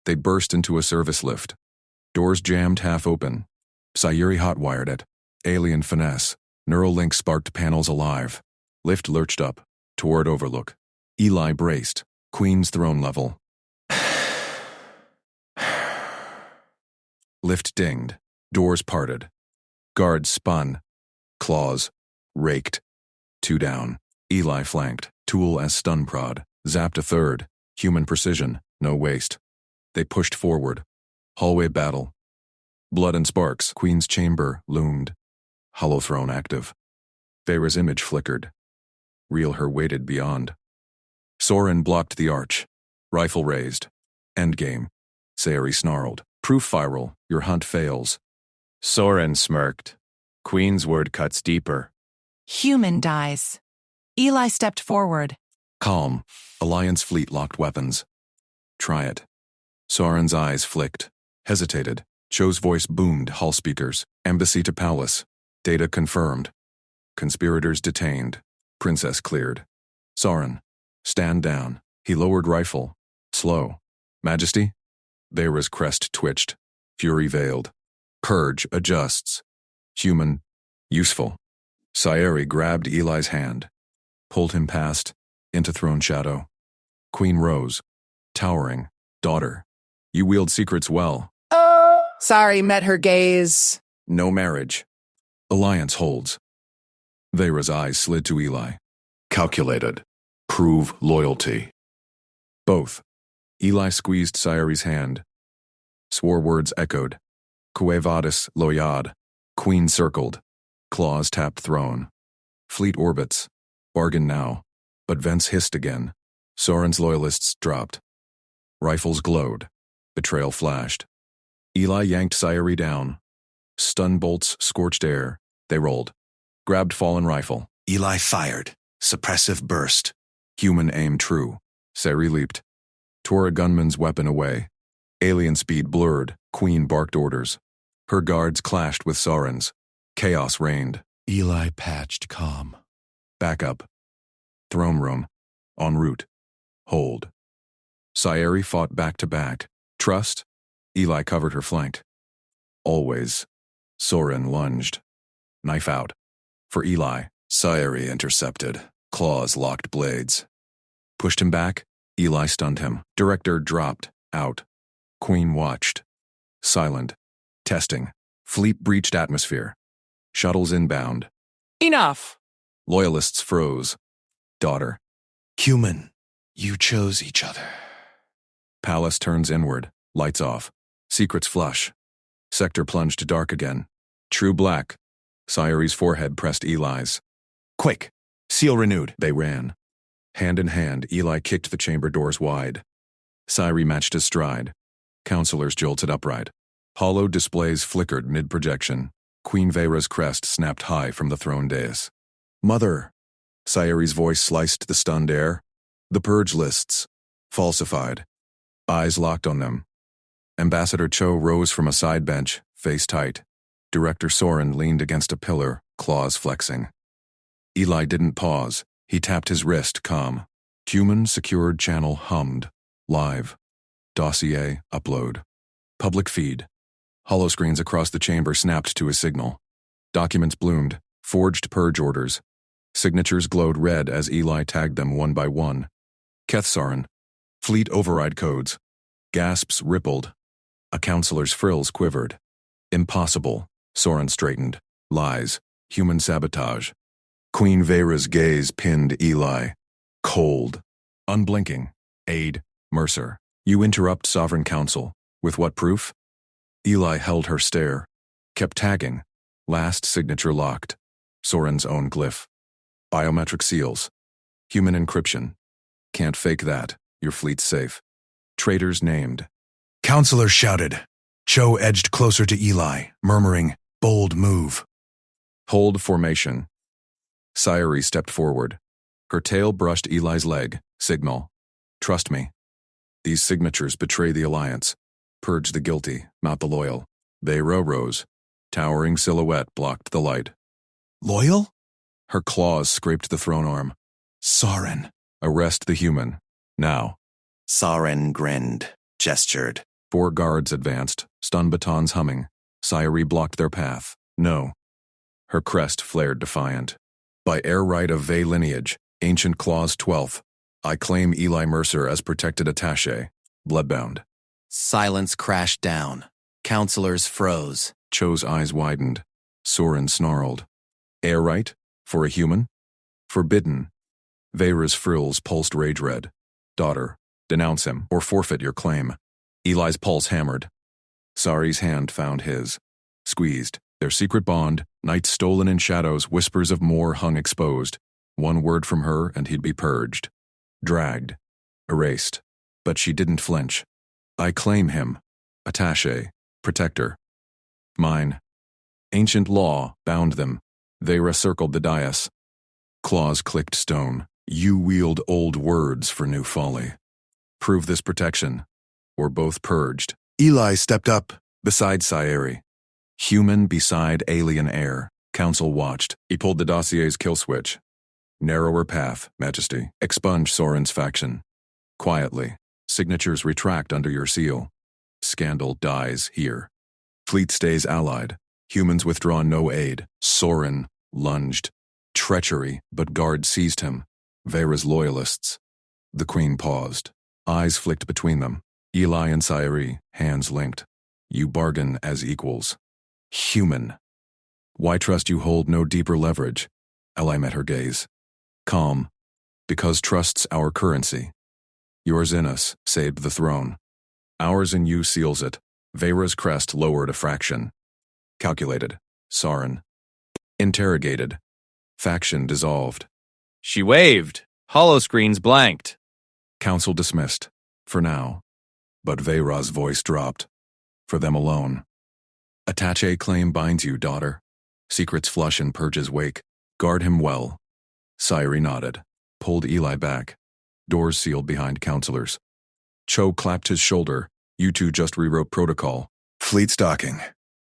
They burst into a service lift. Doors jammed half open. Sayuri hotwired it. Alien finesse. Neural link sparked panels alive. Lift lurched up. Toward overlook. Eli braced. Queen's throne level. Lift dinged. Doors parted. Guards spun. Claws. Raked. 2 down. Eli flanked. Tool as stun prod. Zapped a third. Human precision. No waste. They pushed forward. Hallway battle. Blood and sparks. Queen's chamber loomed. Hollow throne active. Vera's image flickered. Reel her waited beyond. Soren blocked the arch. Rifle raised. Endgame. Sayuri snarled. Proof viral. Your hunt fails. Soren smirked. Queen's word cuts deeper. Human dies. Eli stepped forward. Calm. Alliance fleet locked weapons. Try it. Soren's eyes flicked, hesitated. Cho's voice boomed, hall speakers. Embassy to palace. Data confirmed. Conspirators detained. Princess cleared. Soren, stand down. He lowered rifle. Slow. Majesty? Veyra's crest twitched. Fury veiled. Purge adjusts. Human. Useful. Sayeri grabbed Eli's hand. Pulled him past. Into throne shadow. Queen rose. Towering. Daughter. You wield secrets well. Sorry, met her gaze. No marriage. Alliance holds. Veyra's eyes slid to Eli. Calculated. Prove loyalty. Both. Eli squeezed Sayeri's hand. Swore words echoed. Cue vadis loyad. Queen circled. Claws tapped throne. Fleet orbits. Bargain now. But vents hissed again. Soren's loyalists dropped. Rifles glowed. Betrayal flashed. Eli yanked Sayeri down. Stun bolts scorched air. They rolled. Grabbed fallen rifle. Eli fired. Suppressive burst. Human aim true. Sayeri leaped. Tore a gunman's weapon away. Alien speed blurred. Queen barked orders. Her guards clashed with Soren's. Chaos reigned. Eli patched calm. Back up. Throne room. En route. Hold. Sayeri fought back to back. Trust? Eli covered her flank. Always. Soren lunged. Knife out. For Eli. Sayeri intercepted. Claws locked blades. Pushed him back. Eli stunned him. Director dropped. Out. Queen watched. Silent. Testing. Fleet breached atmosphere. Shuttles inbound. Enough. Loyalists froze. Daughter. Human, you chose each other. Palace turns inward. Lights off. Secrets flush. Sector plunged to dark again. True black. Sayeri's forehead pressed Eli's. Quick. Seal renewed. They ran. Hand in hand, Eli kicked the chamber doors wide. Sayeri matched his stride. Counselors jolted upright. Hollow displays flickered mid-projection. Queen Veyra's crest snapped high from the throne dais. Mother! Sayeri's voice sliced the stunned air. The purge lists. Falsified. Eyes locked on them. Ambassador Cho rose from a side bench, face tight. Director Soren leaned against a pillar, claws flexing. Eli didn't pause. He tapped his wrist, calm. Human secured channel hummed. Live. Dossier upload. Public feed. Holoscreens across the chamber snapped to his signal. Documents bloomed. Forged purge orders. Signatures glowed red as Eli tagged them one by one. Keth Soren. Fleet override codes. Gasps rippled. A counselor's frills quivered. Impossible. Soren straightened. Lies. Human sabotage. Queen Veyra's gaze pinned Eli. Cold. Unblinking. Aid. Mercer. You interrupt Sovereign Council. With what proof? Eli held her stare. Kept tagging. Last signature locked. Soren's own glyph. Biometric seals. Human encryption. Can't fake that. Your fleet's safe. Traitors named. Counselors shouted. Cho edged closer to Eli, murmuring, "Bold move." Hold formation. Sayeri stepped forward. Her tail brushed Eli's leg. Signal. Trust me. These signatures betray the Alliance. Purge the guilty, not the loyal. Veyra rose. Towering silhouette blocked the light. Loyal? Her claws scraped the throne arm. Soren. Arrest the human. Now. Soren grinned, gestured. 4 guards advanced, stun batons humming. Sayeri blocked their path. No. Her crest flared defiant. By heir right of Vey lineage, ancient clause 12th, I claim Eli Mercer as protected attaché, bloodbound. Silence crashed down. Counselors froze. Cho's eyes widened. Soren snarled. Heir right? For a human? Forbidden. Veyra's frills pulsed rage red. Daughter, denounce him or forfeit your claim. Eli's pulse hammered. Sari's hand found his. Squeezed. Their secret bond, nights stolen in shadows, whispers of more hung exposed. One word from her and he'd be purged. Dragged. Erased. But she didn't flinch. I claim him. Attaché. Protector. Mine. Ancient law bound them. Veyra circled the dais. Claws clicked stone. You wield old words for new folly. Prove this protection, or both purged. Eli stepped up. Beside Sayeri. Human beside alien air. Council watched. He pulled the dossier's kill switch. Narrower path, Majesty. Expunge Soren's faction. Quietly. Signatures retract under your seal. Scandal dies here. Fleet stays allied. Humans withdraw no aid. Soren lunged. Treachery, but guard seized him. Vera's loyalists. The Queen paused. Eyes flicked between them. Eli and Sayeri, hands linked. You bargain as equals. Human. Why trust you hold no deeper leverage? Eli met her gaze. Calm. Because trust's our currency. Yours in us saved the throne. Ours in you seals it. Vera's crest lowered a fraction. Calculated. Soren. Interrogated. Faction dissolved. She waved. Holoscreens blanked. Council dismissed. For now. But Vera's voice dropped. For them alone. Attache claim binds you, daughter. Secrets flush in Purge's wake. Guard him well. Sayeri nodded. Pulled Eli back. Doors sealed behind counselors. Cho clapped his shoulder. You two just rewrote protocol. Fleet stocking.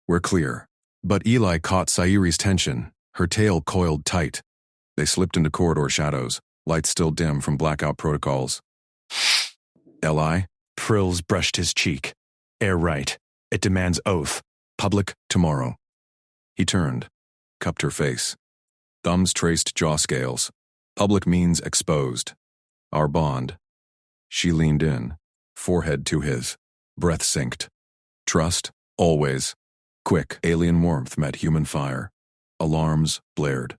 We're clear. But Eli caught Sayeri's tension. Her tail coiled tight. They slipped into corridor shadows. Lights still dim from blackout protocols. Eli? Prills brushed his cheek. Air right. It demands oath. Public tomorrow. He turned. Cupped her face. Thumbs traced jaw scales. Public means exposed. Our bond. She leaned in. Forehead to his. Breath synced. Trust, always. Quick, alien warmth met human fire. Alarms blared.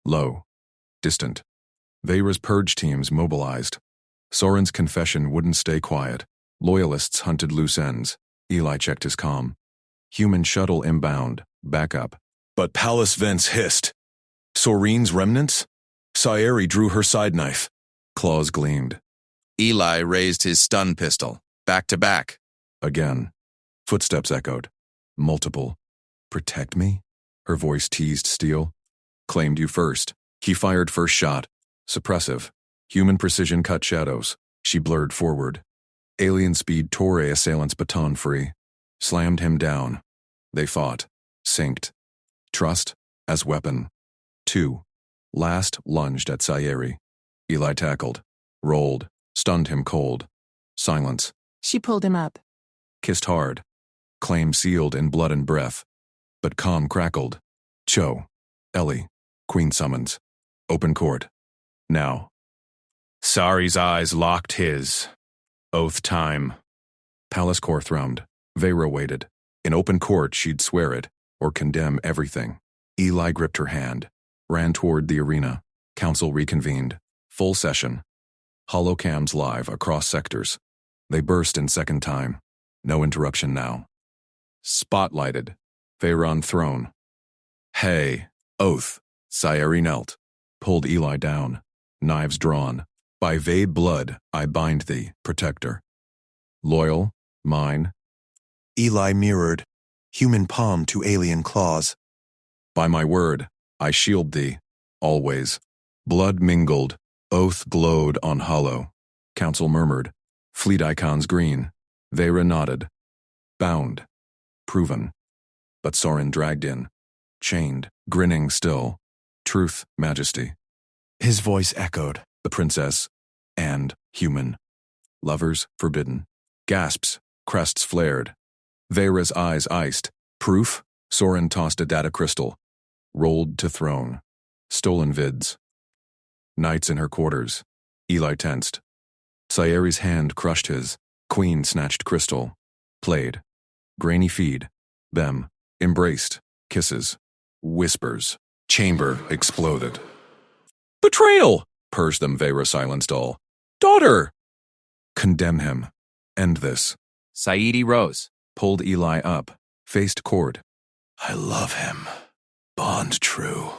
Low. Distant. Vera's purge teams mobilized. Soren's confession wouldn't stay quiet. Loyalists hunted loose ends. Eli checked his comm. Human shuttle inbound. Backup. But palace vents hissed. Soren's remnants? Sayeri drew her side knife. Claws gleamed. Eli raised his stun pistol. Back to back. Again. Footsteps echoed. Multiple. Protect me? Her voice teased steel. Claimed you first. He fired first shot. Suppressive. Human precision cut shadows. She blurred forward. Alien speed tore a assailant's baton free. Slammed him down. They fought. Synced. Trust as weapon. 2. Last lunged at Sayeri. Eli tackled. Rolled. Stunned him cold. Silence. She pulled him up. Kissed hard. Claim sealed in blood and breath. But calm crackled. Cho. Ellie. Queen summons. Open court. Now. Sari's eyes locked his. Oath time. Palace core thrummed. Vera waited. In open court, she'd swear it, or condemn everything. Eli gripped her hand. Ran toward the arena. Council reconvened. Full session. Holocams live across sectors. They burst in second time. No interruption now. Spotlighted. Vera on throne. Hey. Oath. Sayeri knelt. Pulled Eli down. Knives drawn. By Vade blood, I bind thee, protector. Loyal, mine. Eli mirrored. Human palm to alien claws. By my word, I shield thee, always. Blood mingled. Oath glowed on hollow. Council murmured. Fleet icons green. Vera nodded. Bound. Proven. But Soren dragged in. Chained. Grinning still. Truth, majesty. His voice echoed. The princess. And human. Lovers forbidden. Gasps. Crests flared. Vera's eyes iced. Proof? Soren tossed a data crystal. Rolled to throne. Stolen vids. Nights in her quarters. Eli tensed. Sayeri's hand crushed his. Queen snatched crystal. Played. Grainy feed. Them. Embraced. Kisses. Whispers. Chamber exploded. Betrayal! Purged them Vera silenced all. Daughter! Condemn him. End this. Saidi rose. Pulled Eli up. Faced court. I love him. Bond true.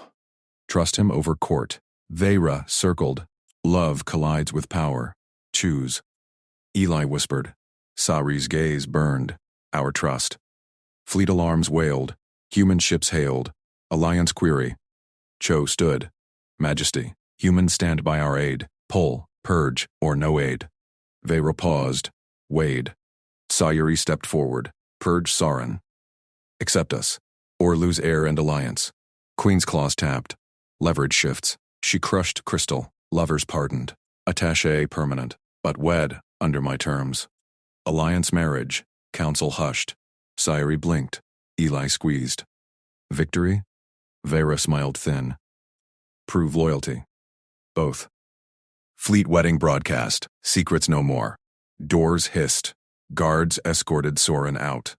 Trust him over court. Vera circled. Love collides with power. Choose. Eli whispered. Sari's gaze burned. Our trust. Fleet alarms wailed. Human ships hailed. Alliance query. Cho stood. Majesty. Humans stand by our aid. Pull. Purge. Or no aid. Veyra paused. Weighed. Sayuri stepped forward. Purge Soren. Accept us, or lose air and alliance. Queen's claws tapped. Leverage shifts. She crushed crystal. Lovers pardoned. Attaché permanent, but wed under my terms. Alliance marriage. Council hushed. Sayuri blinked. Eli squeezed. Victory? Veyra smiled thin. Prove loyalty. Both. Fleet wedding broadcast. Secrets no more. Doors hissed. Guards escorted Soren out.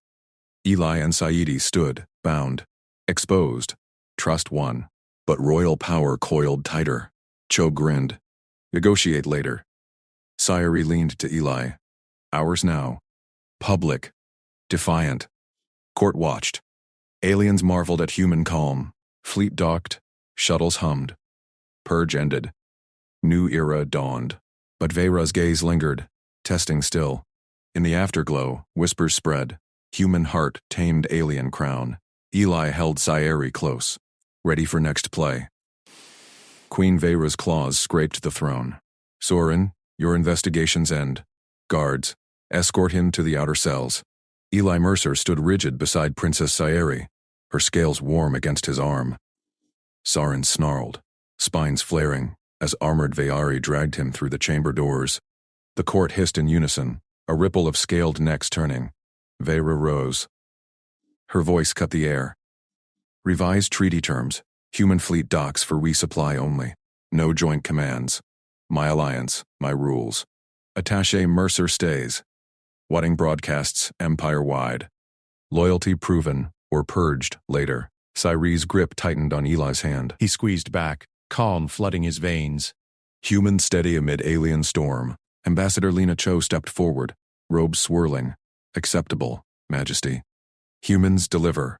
Eli and Saidi stood, bound. Exposed. Trust won. But royal power coiled tighter. Cho grinned. Negotiate later. Sayuri leaned to Eli. Ours now. Public. Defiant. Court watched. Aliens marveled at human calm. Fleet docked. Shuttles hummed. Purge ended. New era dawned. But Veyra's gaze lingered, testing still. In the afterglow, whispers spread. Human heart tamed alien crown. Eli held Sayuri close, ready for next play. Queen Veyra's claws scraped the throne. Soren, your investigations end. Guards, escort him to the outer cells. Eli Mercer stood rigid beside Princess Sayuri, her scales warm against his arm. Soren snarled, spines flaring, as armored Veyari dragged him through the chamber doors. The court hissed in unison, a ripple of scaled necks turning. Veyra rose. Her voice cut the air. Revised treaty terms. Human fleet docks for resupply only. No joint commands. My alliance, my rules. Attaché Mercer stays. Wedding broadcasts empire-wide. Loyalty proven or purged later. Sayuri's grip tightened on Eli's hand. He squeezed back, calm flooding his veins. Human steady amid alien storm. Ambassador Lena Cho stepped forward, robes swirling. Acceptable, Majesty. Humans deliver.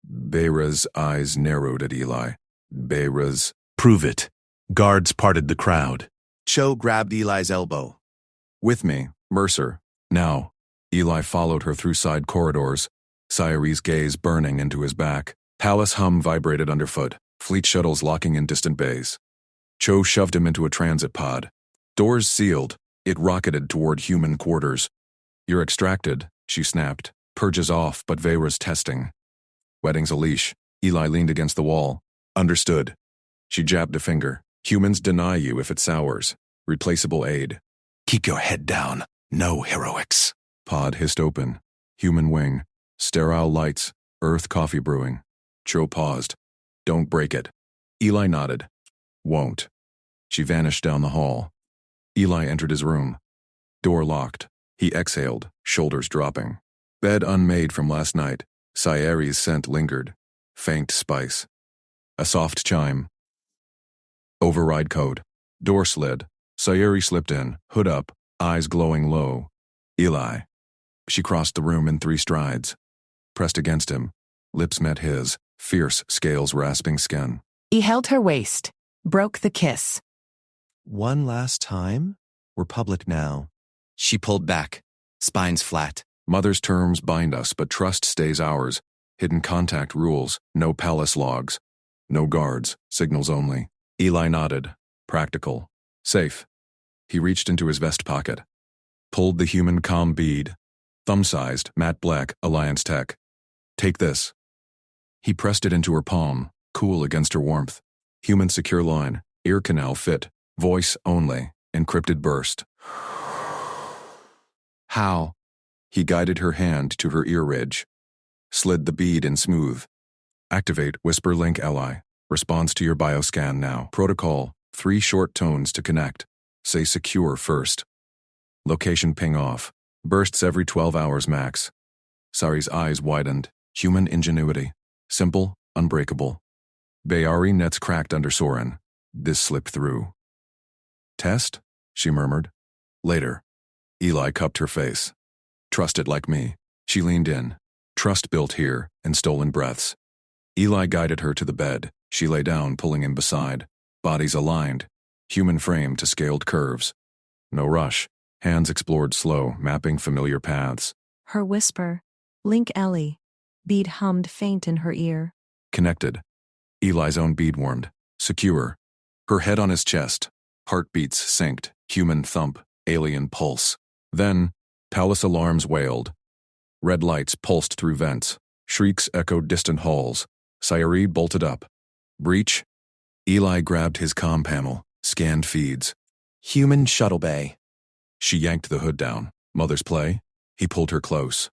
Veyra's eyes narrowed at Eli. Veyra's... Prove it. Guards parted the crowd. Cho grabbed Eli's elbow. With me, Mercer. Now. Eli followed her through side corridors, Sayuri's gaze burning into his back. Palace hum vibrated underfoot, fleet shuttles locking in distant bays. Cho shoved him into a transit pod. Doors sealed, it rocketed toward human quarters. You're extracted, she snapped. Purges off, but Veyra's testing. Wedding's a leash. Eli leaned against the wall. Understood. She jabbed a finger. Humans deny you if it sours. Replaceable aid. Keep your head down. No heroics. Pod hissed open. Human wing. Sterile lights. Earth coffee brewing. Cho paused. Don't break it. Eli nodded. Won't. She vanished down the hall. Eli entered his room. Door locked. He exhaled, shoulders dropping. Bed unmade from last night. Sayuri's scent lingered. Faint spice. A soft chime. Override code. Door slid. Sayuri slipped in, hood up, eyes glowing low. Eli. She crossed the room in 3 strides. Pressed against him. Lips met his, fierce scales rasping skin. He held her waist, broke the kiss. One last time? We're public now. She pulled back, spines flat. Mother's terms bind us, but trust stays ours. Hidden contact rules, no palace logs. No guards, signals only. Eli nodded. Practical. Safe. He reached into his vest pocket. Pulled the human comm bead. Thumb-sized, matte black, Alliance tech. Take this. He pressed it into her palm, cool against her warmth. Human secure line, ear canal fit, voice only, encrypted burst. How? He guided her hand to her ear ridge. Slid the bead in smooth. Activate Whisper Link Ally. Responds to your bioscan now. Protocol, 3 short tones to connect. Say secure first. Location ping off. Bursts every 12 hours max. Sari's eyes widened. Human ingenuity. Simple, unbreakable. Bayari nets cracked under Soren. This slipped through. Test? She murmured. Later. Eli cupped her face. Trust it like me. She leaned in. Trust built here, in stolen breaths. Eli guided her to the bed. She lay down, pulling him beside. Bodies aligned. Human frame to scaled curves. No rush. Hands explored slow, mapping familiar paths. Her whisper. Link Ellie. Bead hummed faint in her ear. Connected. Eli's own bead warmed. Secure. Her head on his chest. Heartbeats synced. Human thump. Alien pulse. Then, palace alarms wailed. Red lights pulsed through vents. Shrieks echoed distant halls. Sayuri bolted up. Breach. Eli grabbed his comm panel, scanned feeds. Human shuttle bay. She yanked the hood down. Mother's play? He pulled her close.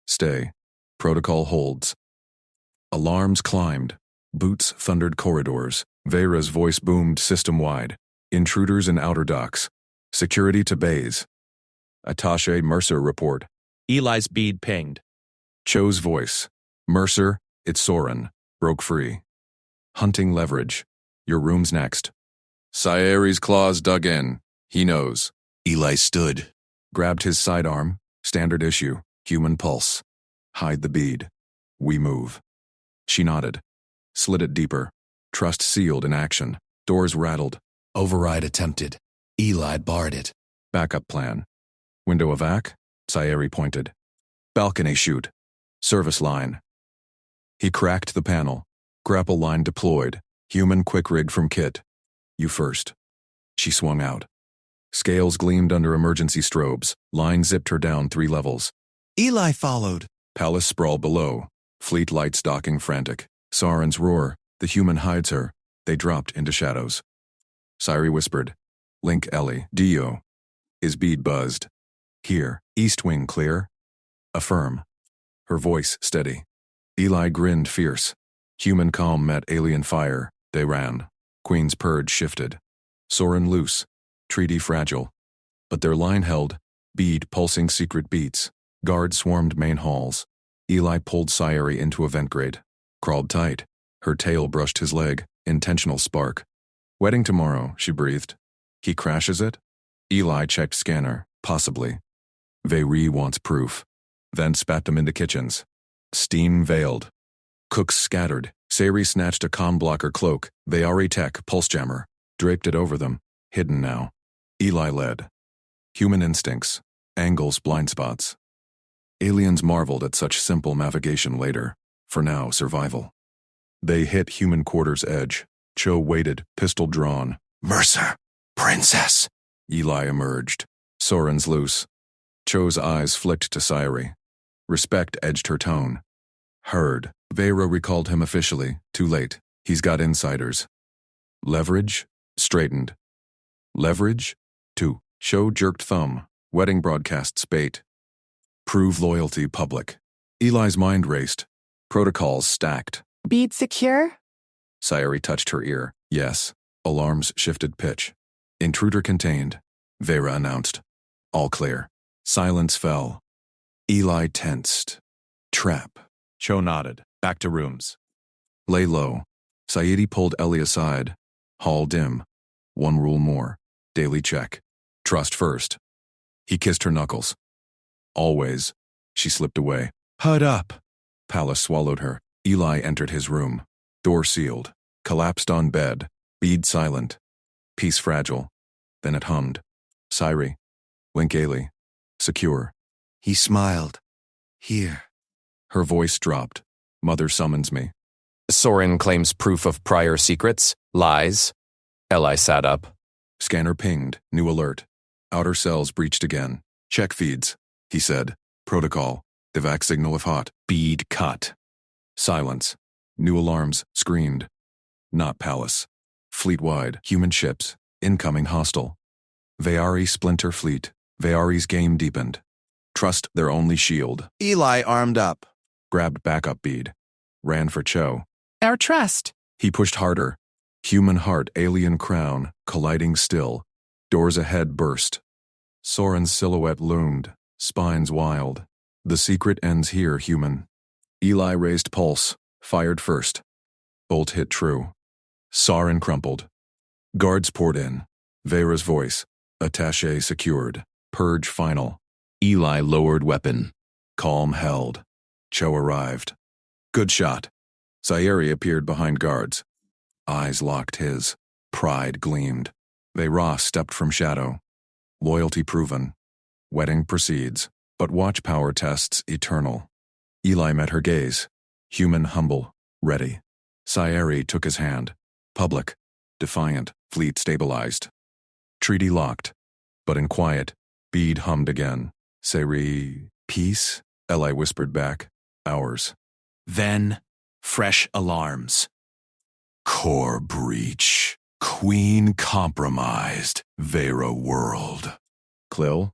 Stay. Protocol holds. Alarms climbed. Boots thundered corridors. Vera's voice boomed system-wide. Intruders in outer docks. Security to bays. Attaché Mercer report. Eli's bead pinged. Cho's voice. Mercer, it's Soren. Broke free. Hunting leverage. Your room's next. Sayeri's claws dug in. He knows. Eli stood. Grabbed his sidearm. Standard issue. Human pulse. Hide the bead. We move. She nodded. Slid it deeper. Trust sealed in action. Doors rattled. Override attempted. Eli barred it. Backup plan. Window evac? Sayeri pointed. Balcony chute. Service line. He cracked the panel. Grapple line deployed. Human quick rig from kit. You first. She swung out. Scales gleamed under emergency strobes. Line zipped her down 3 levels. Eli followed. Palace sprawled below. Fleet lights docking frantic. Saren's roar. The human hides her. They dropped into shadows. Sayuri whispered. Link Ellie. Dio. His bead buzzed. Here. East wing clear. Affirm. Her voice steady. Eli grinned fierce. Human calm met alien fire. They ran. Queen's purge shifted. Soren loose. Treaty fragile. But their line held. Bead pulsing secret beats. Guards swarmed main halls. Eli pulled Sayuri into a vent grate. Crawled tight. Her tail brushed his leg. Intentional spark. Wedding tomorrow, she breathed. He crashes it? Eli checked scanner. Possibly. Veyri wants proof. Then spat them into kitchens. Steam veiled. Cooks scattered. Sayuri snatched a comm blocker cloak. Veyari tech pulse jammer. Draped it over them. Hidden now. Eli led. Human instincts. Angles, blind spots. Aliens marveled at such simple navigation later. For now, survival. They hit human quarters edge. Cho waited, pistol drawn. Mercer. Princess. Eli emerged. Soren's loose. Cho's eyes flicked to Sayuri. Respect edged her tone. Heard. Vera recalled him officially. Too late. He's got insiders. Leverage? Straightened. Leverage? 2. Cho jerked thumb. Wedding broadcasts bait. Prove loyalty public. Eli's mind raced. Protocols stacked. Bead secure? Sayuri touched her ear. Yes. Alarms shifted pitch. Intruder contained. Vera announced. All clear. Silence fell. Eli tensed. Trap. Cho nodded. Back to rooms. Lay low. Sayidi pulled Ellie aside. Hall dim. 1 rule more. Daily check. Trust first. He kissed her knuckles. Always. She slipped away. HUD up. Palace swallowed her. Eli entered his room. Door sealed. Collapsed on bed. Bead silent. Peace fragile. Then it hummed. Sayuri. Link Ailey. Secure. He smiled. Here. Her voice dropped. Mother summons me. Soren claims proof of prior secrets. Lies. Eli sat up. Scanner pinged. New alert. Outer cells breached again. Check feeds. He said. Protocol. Evac signal if hot. Bead cut. Silence. New alarms. Screamed. Not Palace. Fleet-wide. Human ships. Incoming hostile. Veyari splinter fleet. Veyari's game deepened. Trust their only shield. Eli armed up. Grabbed backup bead. Ran for Cho. Our trust. He pushed harder. Human heart, alien crown, colliding still. Doors ahead burst. Soren's silhouette loomed. Spines wild. The secret ends here, human. Eli raised pulse. Fired first. Bolt hit true. Soren crumpled. Guards poured in. Vera's voice. Attaché secured. Purge final. Eli lowered weapon. Calm held. Cho arrived. Good shot. Sayuri appeared behind guards. Eyes locked his. Pride gleamed. Veyra stepped from shadow. Loyalty proven. Wedding proceeds. But watch power tests eternal. Eli met her gaze. Human humble. Ready. Sayuri took his hand. Public. Defiant. Fleet stabilized. Treaty locked. But in quiet. Bede hummed again. Seri, peace? Eli whispered back. Ours. Then, fresh alarms. Core breach. Queen compromised. Vera world. Clill?